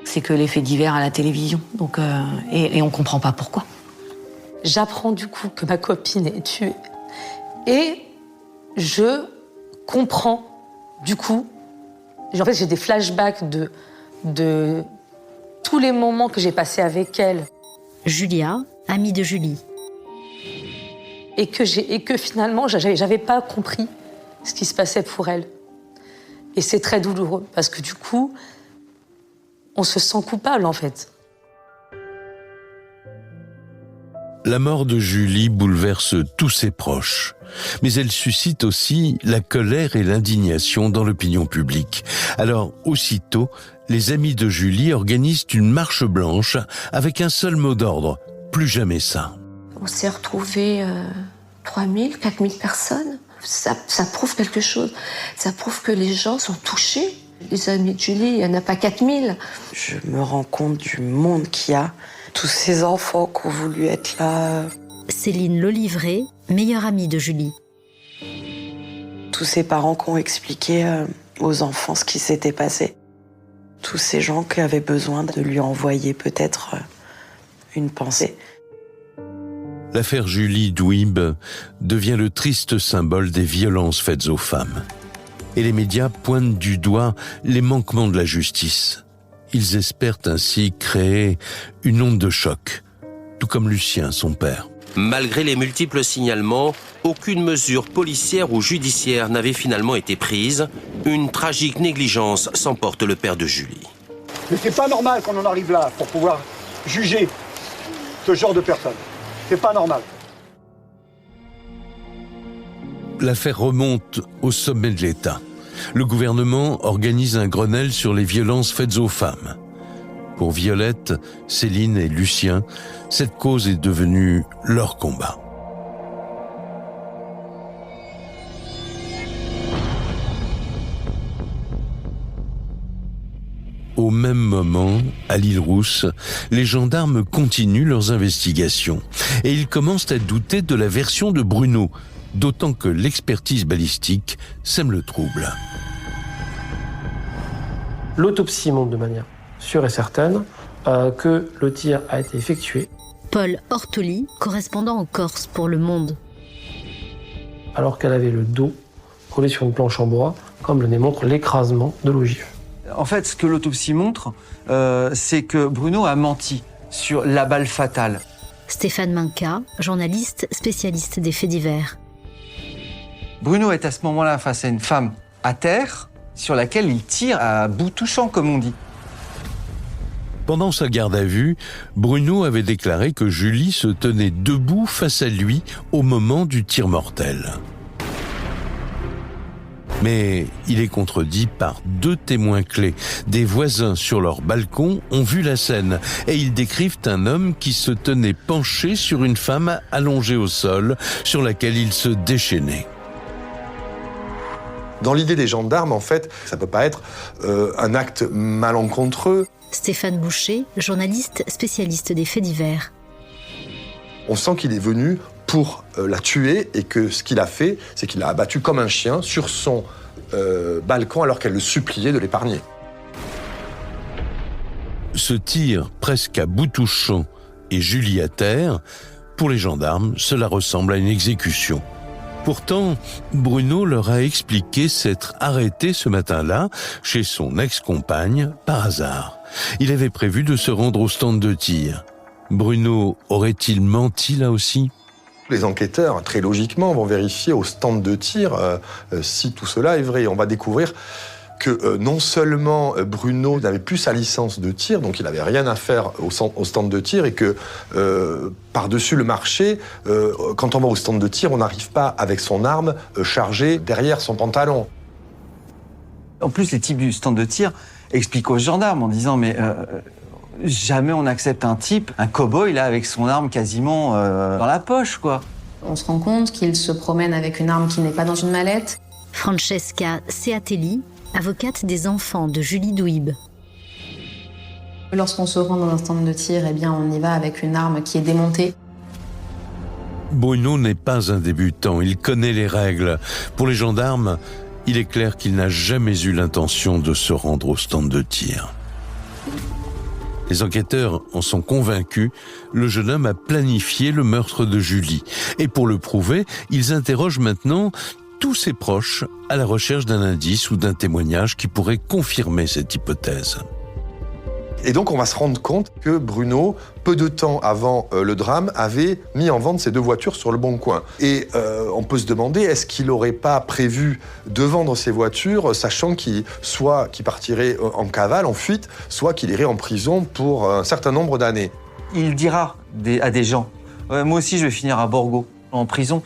C'est que les faits divers à la télévision, donc, et on comprend pas pourquoi. J'apprends du coup que ma copine est tuée. Et je comprends du coup... En fait, j'ai des flashbacks de tous les moments que j'ai passés avec elle. Julia, amie de Julie. Et que finalement, j'avais pas compris ce qui se passait pour elle. Et c'est très douloureux, parce que du coup, on se sent coupable, en fait. La mort de Julie bouleverse tous ses proches, mais elle suscite aussi la colère et l'indignation dans l'opinion publique. Alors, aussitôt, les amis de Julie organisent une marche blanche avec un seul mot d'ordre, plus jamais ça. On s'est retrouvés 3000, 4000 personnes. Ça prouve quelque chose. Ça prouve que les gens sont touchés. Les amis de Julie, il n'y en a pas 4000. Je me rends compte du monde qu'il y a. Tous ces enfants qui ont voulu être là. Céline Lolivré, meilleure amie de Julie. Tous ces parents qui ont expliqué aux enfants ce qui s'était passé. Tous ces gens qui avaient besoin de lui envoyer peut-être une pensée. L'affaire Julie Douib devient le triste symbole des violences faites aux femmes. Et les médias pointent du doigt les manquements de la justice. Ils espèrent ainsi créer une onde de choc, tout comme Lucien, son père. Malgré les multiples signalements, aucune mesure policière ou judiciaire n'avait finalement été prise. Une tragique négligence s'emporte le père de Julie. Mais c'est pas normal qu'on en arrive là pour pouvoir juger ce genre de personnes. C'est pas normal. L'affaire remonte au sommet de l'État. Le gouvernement organise un Grenelle sur les violences faites aux femmes. Pour Violette, Céline et Lucien, cette cause est devenue leur combat. Au même moment, à l'île Rousse, les gendarmes continuent leurs investigations et ils commencent à douter de la version de Bruno, d'autant que l'expertise balistique sème le trouble. L'autopsie montre de manière sûre et certaine que le tir a été effectué. Paul Ortoli, correspondant en Corse pour Le Monde. Alors qu'elle avait le dos collé sur une planche en bois, comme le démontre l'écrasement de l'ogive. En fait, ce que l'autopsie montre, c'est que Bruno a menti sur la balle fatale. Stéphane Minca, journaliste spécialiste des faits divers. Bruno est à ce moment-là face à une femme à terre, sur laquelle il tire à bout touchant, comme on dit. Pendant sa garde à vue, Bruno avait déclaré que Julie se tenait debout face à lui au moment du tir mortel. Mais il est contredit par 2 témoins clés. Des voisins sur leur balcon ont vu la scène et ils décrivent un homme qui se tenait penché sur une femme allongée au sol sur laquelle il se déchaînait. Dans l'idée des gendarmes, en fait, ça peut pas être un acte malencontreux. Stéphane Boucher, journaliste spécialiste des faits divers. On sent qu'il est venu pour la tuer et que ce qu'il a fait, c'est qu'il l'a abattu comme un chien sur son balcon alors qu'elle le suppliait de l'épargner. Ce tir presque à bout touchant et Julie à terre, pour les gendarmes, cela ressemble à une exécution. Pourtant, Bruno leur a expliqué s'être arrêté ce matin-là chez son ex-compagne par hasard. Il avait prévu de se rendre au stand de tir. Bruno aurait-il menti là aussi ? Les enquêteurs, très logiquement, vont vérifier au stand de tir si tout cela est vrai. On va découvrir que non seulement Bruno n'avait plus sa licence de tir, donc il n'avait rien à faire au stand de tir, et que par-dessus le marché, quand on va au stand de tir, on n'arrive pas avec son arme chargée derrière son pantalon. En plus, les types du stand de tir expliquent aux gendarmes en disant mais jamais on accepte un type, un cow-boy là avec son arme quasiment dans la poche quoi. On se rend compte qu'il se promène avec une arme qui n'est pas dans une mallette. Francesca Seatelli, avocate des enfants de Julie Douib. Lorsqu'on se rend dans un stand de tir, eh bien on y va avec une arme qui est démontée. Bruno n'est pas un débutant, il connaît les règles. Pour les gendarmes, il est clair qu'il n'a jamais eu l'intention de se rendre au stand de tir. Les enquêteurs en sont convaincus, le jeune homme a planifié le meurtre de Julie. Et pour le prouver, ils interrogent maintenant tous ses proches à la recherche d'un indice ou d'un témoignage qui pourrait confirmer cette hypothèse. Et donc on va se rendre compte que Bruno, peu de temps avant le drame, avait mis en vente ses 2 voitures sur le Bon Coin. Et on peut se demander, est-ce qu'il n'aurait pas prévu de vendre ces voitures, sachant qu'il partirait en cavale, en fuite, soit qu'il irait en prison pour un certain nombre d'années. Il dira à des gens, moi aussi je vais finir à Borgo, en prison.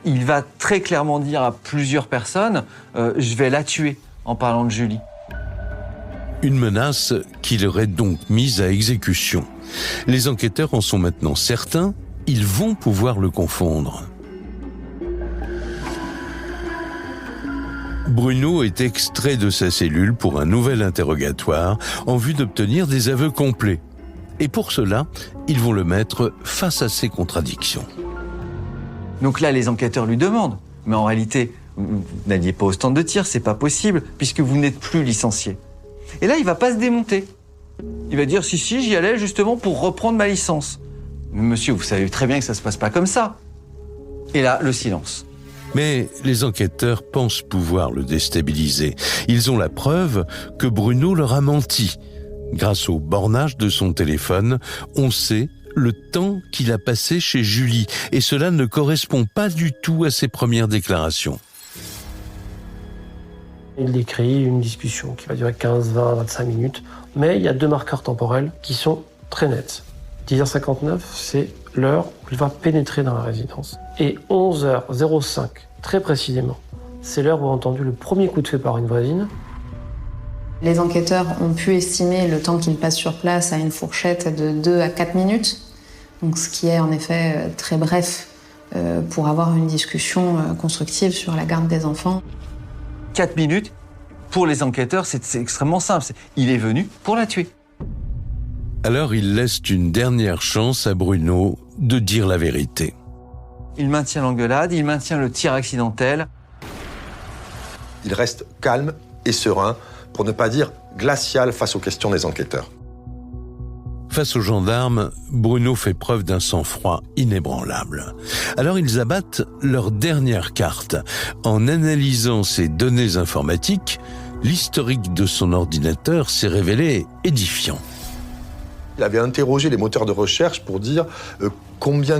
Il va très clairement dire à plusieurs personnes, je vais la tuer, en parlant de Julie. Une menace qui l'aurait donc mise à exécution. Les enquêteurs en sont maintenant certains, ils vont pouvoir le confondre. Bruno est extrait de sa cellule pour un nouvel interrogatoire en vue d'obtenir des aveux complets. Et pour cela, ils vont le mettre face à ses contradictions. Donc là, les enquêteurs lui demandent, mais en réalité, vous n'alliez pas au stand de tir, c'est pas possible, puisque vous n'êtes plus licencié. Et là, il va pas se démonter. Il va dire, si, j'y allais justement pour reprendre ma licence. Mais monsieur, vous savez très bien que ça se passe pas comme ça. Et là, le silence. Mais les enquêteurs pensent pouvoir le déstabiliser. Ils ont la preuve que Bruno leur a menti. Grâce au bornage de son téléphone, on sait le temps qu'il a passé chez Julie, et cela ne correspond pas du tout à ses premières déclarations. Il décrit une discussion qui va durer 15, 20, 25 minutes, mais il y a 2 marqueurs temporels qui sont très nets. 10h59, c'est l'heure où il va pénétrer dans la résidence. Et 11h05, très précisément, c'est l'heure où on a entendu le premier coup de feu par une voisine. Les enquêteurs ont pu estimer le temps qu'il passe sur place à une fourchette de 2 à 4 minutes, donc ce qui est en effet très bref pour avoir une discussion constructive sur la garde des enfants. 4 minutes, pour les enquêteurs, c'est extrêmement simple. Il est venu pour la tuer. Alors il laisse une dernière chance à Bruno de dire la vérité. Il maintient l'engueulade, il maintient le tir accidentel. Il reste calme et serein, pour ne pas dire glacial face aux questions des enquêteurs. Face aux gendarmes, Bruno fait preuve d'un sang-froid inébranlable. Alors ils abattent leur dernière carte. En analysant ses données informatiques, l'historique de son ordinateur s'est révélé édifiant. Il avait interrogé les moteurs de recherche pour dire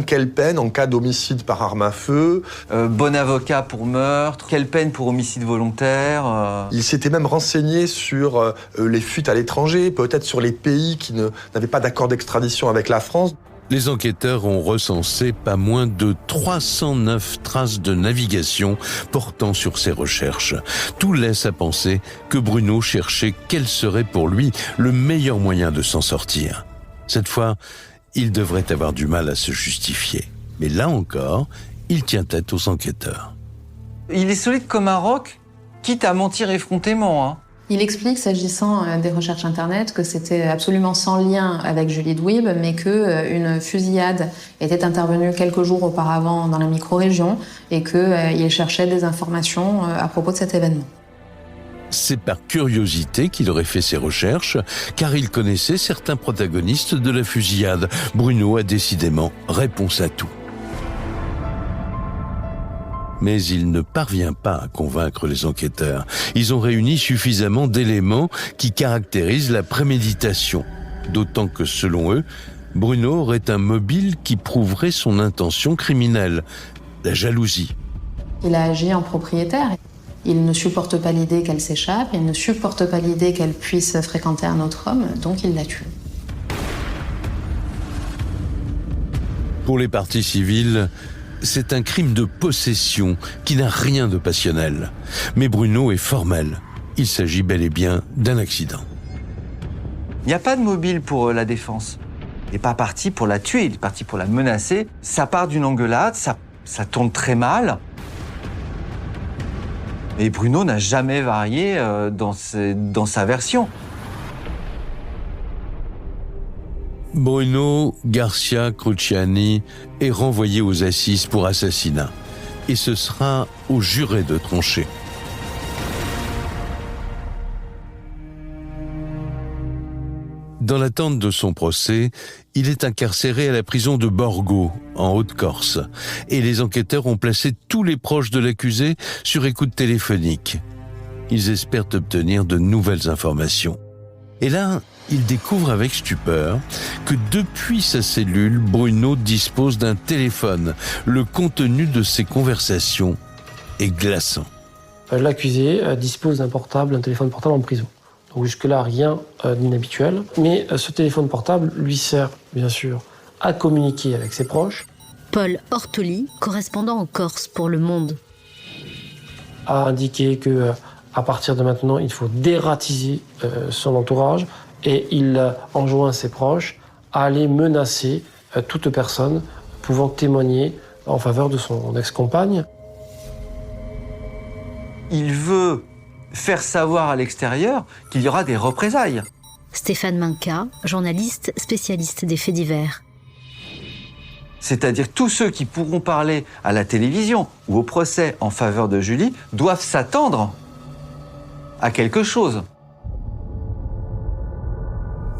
quelle peine en cas d'homicide par arme à feu. Bon avocat pour meurtre, quelle peine pour homicide volontaire. Il s'était même renseigné sur les fuites à l'étranger, peut-être sur les pays qui n'avaient pas d'accord d'extradition avec la France. Les enquêteurs ont recensé pas moins de 309 traces de navigation portant sur ces recherches. Tout laisse à penser que Bruno cherchait quel serait pour lui le meilleur moyen de s'en sortir. Cette fois, il devrait avoir du mal à se justifier. Mais là encore, il tient tête aux enquêteurs. Il est solide comme un roc, quitte à mentir effrontément, hein. Il explique, s'agissant des recherches Internet, que c'était absolument sans lien avec Julie Douib, mais qu'une fusillade était intervenue quelques jours auparavant dans la micro-région et qu'il cherchait des informations à propos de cet événement. C'est par curiosité qu'il aurait fait ses recherches, car il connaissait certains protagonistes de la fusillade. Bruno a décidément réponse à tout. Mais il ne parvient pas à convaincre les enquêteurs. Ils ont réuni suffisamment d'éléments qui caractérisent la préméditation. D'autant que, selon eux, Bruno aurait un mobile qui prouverait son intention criminelle, la jalousie. Il a agi en propriétaire. Il ne supporte pas l'idée qu'elle s'échappe, il ne supporte pas l'idée qu'elle puisse fréquenter un autre homme, donc il la tue. Pour les parties civiles, c'est un crime de possession qui n'a rien de passionnel. Mais Bruno est formel. Il s'agit bel et bien d'un accident. Il n'y a pas de mobile pour la défense. Il n'est pas parti pour la tuer, il est parti pour la menacer. Ça part d'une engueulade, ça tourne très mal. Et Bruno n'a jamais varié dans sa version. Bruno Garcia Cruciani est renvoyé aux assises pour assassinat. Et ce sera au juré de trancher. Dans l'attente de son procès, il est incarcéré à la prison de Borgo, en Haute-Corse. Et les enquêteurs ont placé tous les proches de l'accusé sur écoute téléphonique. Ils espèrent obtenir de nouvelles informations. Et là, ils découvrent avec stupeur que depuis sa cellule, Bruno dispose d'un téléphone. Le contenu de ses conversations est glaçant. L'accusé dispose d'un téléphone portable en prison. Donc jusque-là, rien d'inhabituel. Mais ce téléphone portable lui sert, bien sûr, à communiquer avec ses proches. Paul Ortoli, correspondant en Corse pour Le Monde. A indiqué qu'à partir de maintenant, il faut dératiser son entourage et il enjoint ses proches à aller menacer toute personne pouvant témoigner en faveur de son ex-compagne. Il veut faire savoir à l'extérieur qu'il y aura des représailles. Stéphane Minca, journaliste spécialiste des faits divers. C'est-à-dire tous ceux qui pourront parler à la télévision ou au procès en faveur de Julie doivent s'attendre à quelque chose.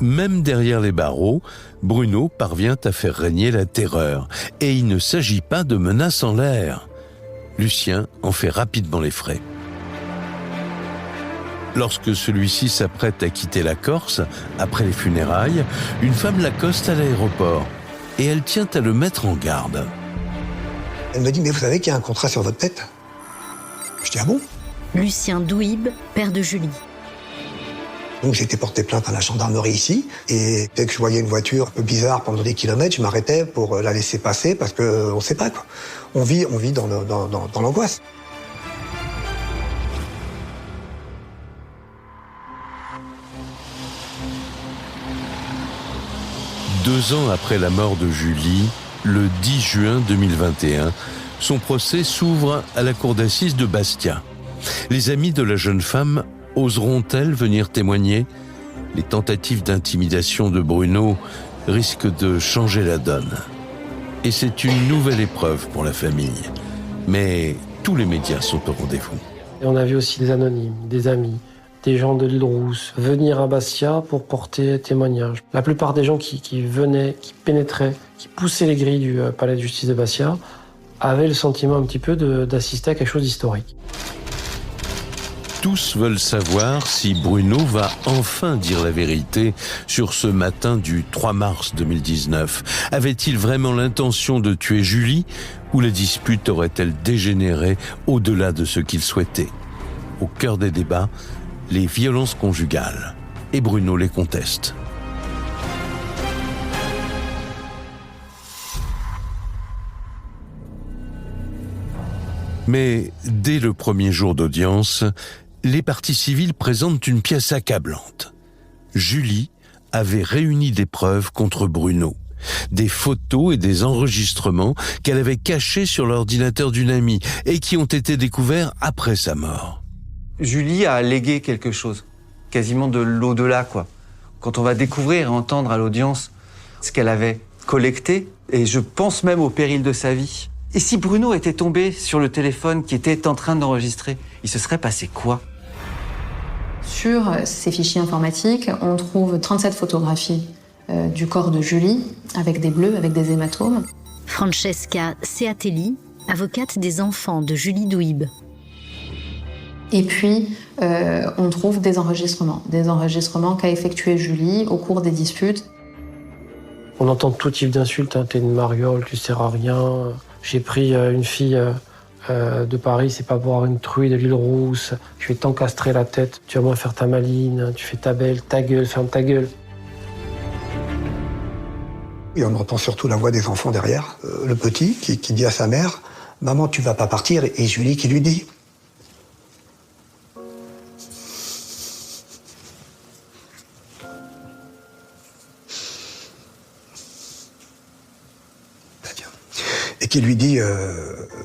Même derrière les barreaux, Bruno parvient à faire régner la terreur. Et il ne s'agit pas de menaces en l'air. Lucien en fait rapidement les frais. Lorsque celui-ci s'apprête à quitter la Corse, après les funérailles, une femme l'accoste à l'aéroport et elle tient à le mettre en garde. Elle me dit, mais vous savez qu'il y a un contrat sur votre tête? Je dis, ah bon? Lucien Douib, père de Julie. Donc j'ai été porté plainte à la gendarmerie ici, et dès que je voyais une voiture un peu bizarre pendant des kilomètres, je m'arrêtais pour la laisser passer parce qu'on ne sait pas, quoi. On vit dans l'angoisse. Deux ans après la mort de Julie, le 10 juin 2021, son procès s'ouvre à la cour d'assises de Bastia. Les amis de la jeune femme oseront-elles venir témoigner? Les tentatives d'intimidation de Bruno risquent de changer la donne. Et c'est une nouvelle épreuve pour la famille. Mais tous les médias sont au rendez-vous. Et on a vu aussi des anonymes, des amis, des gens de l'île Rousse venir à Bastia pour porter témoignage. La plupart des gens qui venaient, qui pénétraient, qui poussaient les grilles du palais de justice de Bastia avaient le sentiment un petit peu d'assister à quelque chose d'historique. Tous veulent savoir si Bruno va enfin dire la vérité sur ce matin du 3 mars 2019. Avait-il vraiment l'intention de tuer Julie ou la dispute aurait-elle dégénéré au-delà de ce qu'il souhaitait? Au cœur des débats, les violences conjugales. Et Bruno les conteste. Mais dès le premier jour d'audience, les parties civiles présentent une pièce accablante. Julie avait réuni des preuves contre Bruno. Des photos et des enregistrements qu'elle avait cachés sur l'ordinateur d'une amie et qui ont été découverts après sa mort. Julie a légué quelque chose, quasiment de l'au-delà, quoi. Quand on va découvrir et entendre à l'audience ce qu'elle avait collecté, et je pense même au péril de sa vie. Et si Bruno était tombé sur le téléphone qui était en train d'enregistrer, il se serait passé quoi? Sur ces fichiers informatiques, on trouve 37 photographies du corps de Julie, avec des bleus, avec des hématomes. Francesca Seatelli, avocate des enfants de Julie Douib. Et puis, on trouve des enregistrements qu'a effectué Julie au cours des disputes. On entend tout type d'insultes, hein. T'es une mariole, tu sers à rien. J'ai pris une fille de Paris, c'est pas boire une truie de l'île Rousse. Je vais t'encastrer la tête, tu vas moins faire ta maline, tu fais ta belle, ta gueule, ferme ta gueule. Et on entend surtout la voix des enfants derrière. Le petit qui dit à sa mère « Maman, tu vas pas partir ?» et Julie qui lui dit et qui lui dit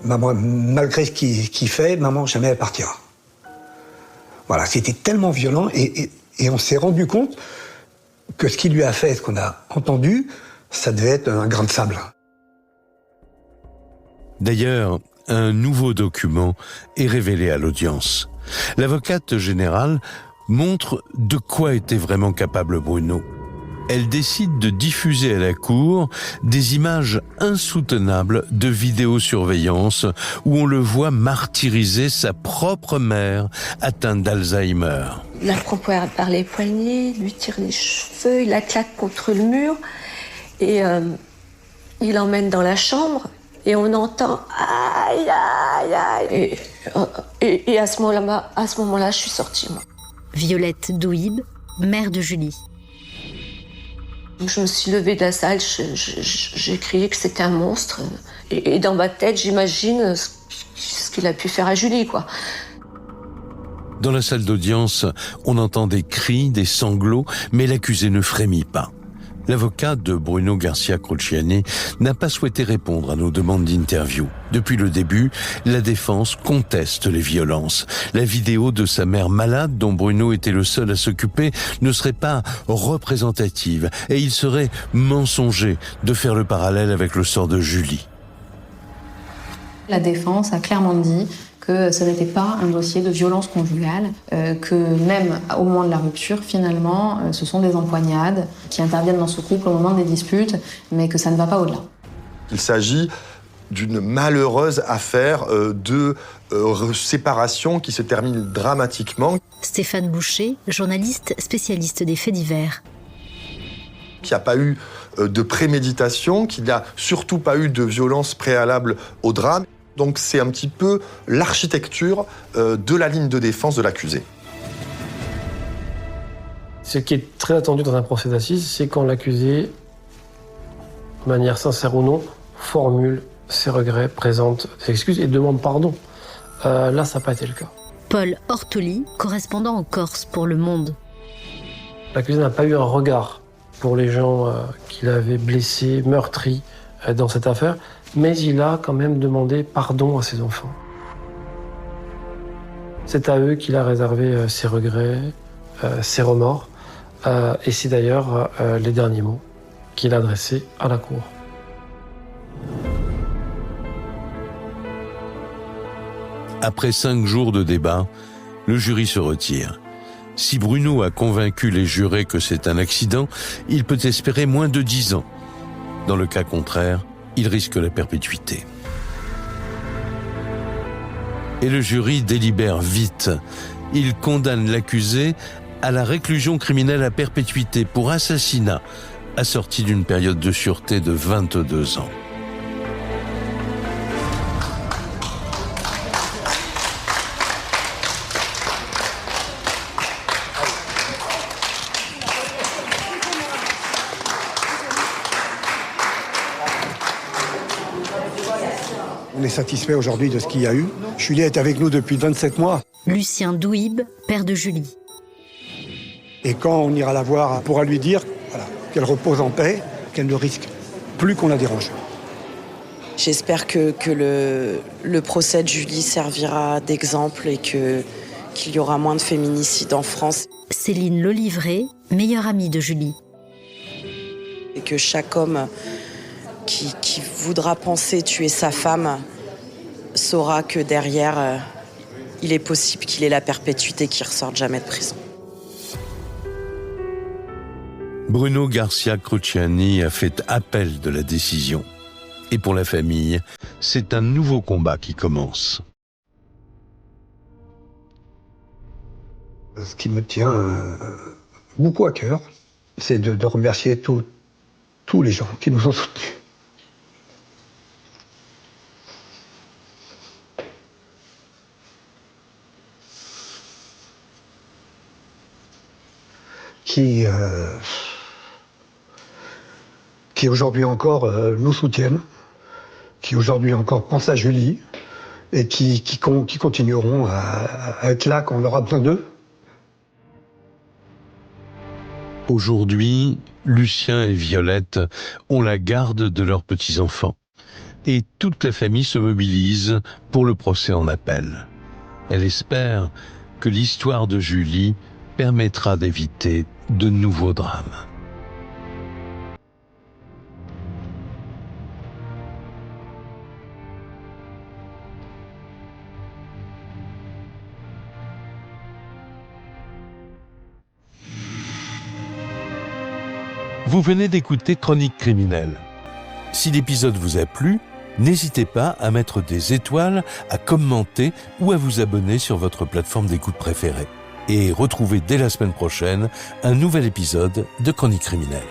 maman, malgré ce qu'il fait, maman, jamais elle partira. Voilà, c'était tellement violent et on s'est rendu compte que ce qu'il lui a fait, ce qu'on a entendu, ça devait être un grain de sable. D'ailleurs, un nouveau document est révélé à l'audience. L'avocate générale montre de quoi était vraiment capable Bruno. Elle décide de diffuser à la cour des images insoutenables de vidéosurveillance où on le voit martyriser sa propre mère atteinte d'Alzheimer. Il la prend par les poignets, lui tire les cheveux, il la claque contre le mur et il l'emmène dans la chambre et on entend aïe aïe aïe et à ce moment-là, je suis sortie moi. Violette Douib, mère de Julie. Je me suis levée de la salle, j'ai crié que c'était un monstre. Et dans ma tête, j'imagine ce qu'il a pu faire à Julie, quoi. Dans la salle d'audience, on entend des cris, des sanglots, mais l'accusé ne frémit pas. L'avocat de Bruno Garcia Cruciani n'a pas souhaité répondre à nos demandes d'interview. Depuis le début, la défense conteste les violences. La vidéo de sa mère malade, dont Bruno était le seul à s'occuper, ne serait pas représentative et il serait mensonger de faire le parallèle avec le sort de Julie. La défense a clairement dit que ce n'était pas un dossier de violence conjugale, que même au moment de la rupture, finalement, ce sont des empoignades qui interviennent dans ce couple au moment des disputes, mais que ça ne va pas au-delà. Il s'agit d'une malheureuse affaire de séparation qui se termine dramatiquement. Stéphane Boucher, journaliste spécialiste des faits divers. Qu'il n'y a pas eu de préméditation, qu'il n'y a surtout pas eu de violence préalable au drame. Donc c'est un petit peu l'architecture de la ligne de défense de l'accusé. Ce qui est très attendu dans un procès d'assises, c'est quand l'accusé, de manière sincère ou non, formule ses regrets, présente ses excuses et demande pardon. Là, ça n'a pas été le cas. Paul Ortoli, correspondant en Corse pour Le Monde. L'accusé n'a pas eu un regard pour les gens qu'il avait blessés, meurtris dans cette affaire, mais il a quand même demandé pardon à ses enfants. C'est à eux qu'il a réservé ses regrets, ses remords, et c'est d'ailleurs les derniers mots qu'il a adressés à la cour. Après 5 jours de débat, le jury se retire. Si Bruno a convaincu les jurés que c'est un accident, il peut espérer moins de 10 ans. Dans le cas contraire, il risque la perpétuité. Et le jury délibère vite. Il condamne l'accusé à la réclusion criminelle à perpétuité pour assassinat, assorti d'une période de sûreté de 22 ans. On est satisfait aujourd'hui de ce qu'il y a eu. Julie est avec nous depuis 27 mois. Lucien Douib, père de Julie. Et quand on ira la voir, on pourra lui dire qu'elle repose en paix, qu'elle ne risque plus qu'on la dérange. J'espère que le procès de Julie servira d'exemple et qu'il y aura moins de féminicides en France. Céline Lolivret, meilleure amie de Julie. Et que chaque homme qui voudra penser tuer sa femme saura que derrière, il est possible qu'il ait la perpétuité, qu'il ne ressorte jamais de prison. Bruno Garcia Cruciani a fait appel de la décision. Et pour la famille, c'est un nouveau combat qui commence. Ce qui me tient beaucoup à cœur, c'est de remercier tous les gens qui nous ont soutenus. Qui aujourd'hui encore nous soutiennent, qui aujourd'hui encore pensent à Julie et qui continueront à être là quand on aura besoin d'eux. Aujourd'hui, Lucien et Violette ont la garde de leurs petits-enfants. Et toute la famille se mobilise pour le procès en appel. Elle espère que l'histoire de Julie permettra d'éviter de nouveaux drames. Vous venez d'écouter Chronique criminelle. Si l'épisode vous a plu, n'hésitez pas à mettre des étoiles, à commenter ou à vous abonner sur votre plateforme d'écoute préférée. Et retrouvez dès la semaine prochaine un nouvel épisode de Chronique criminelle.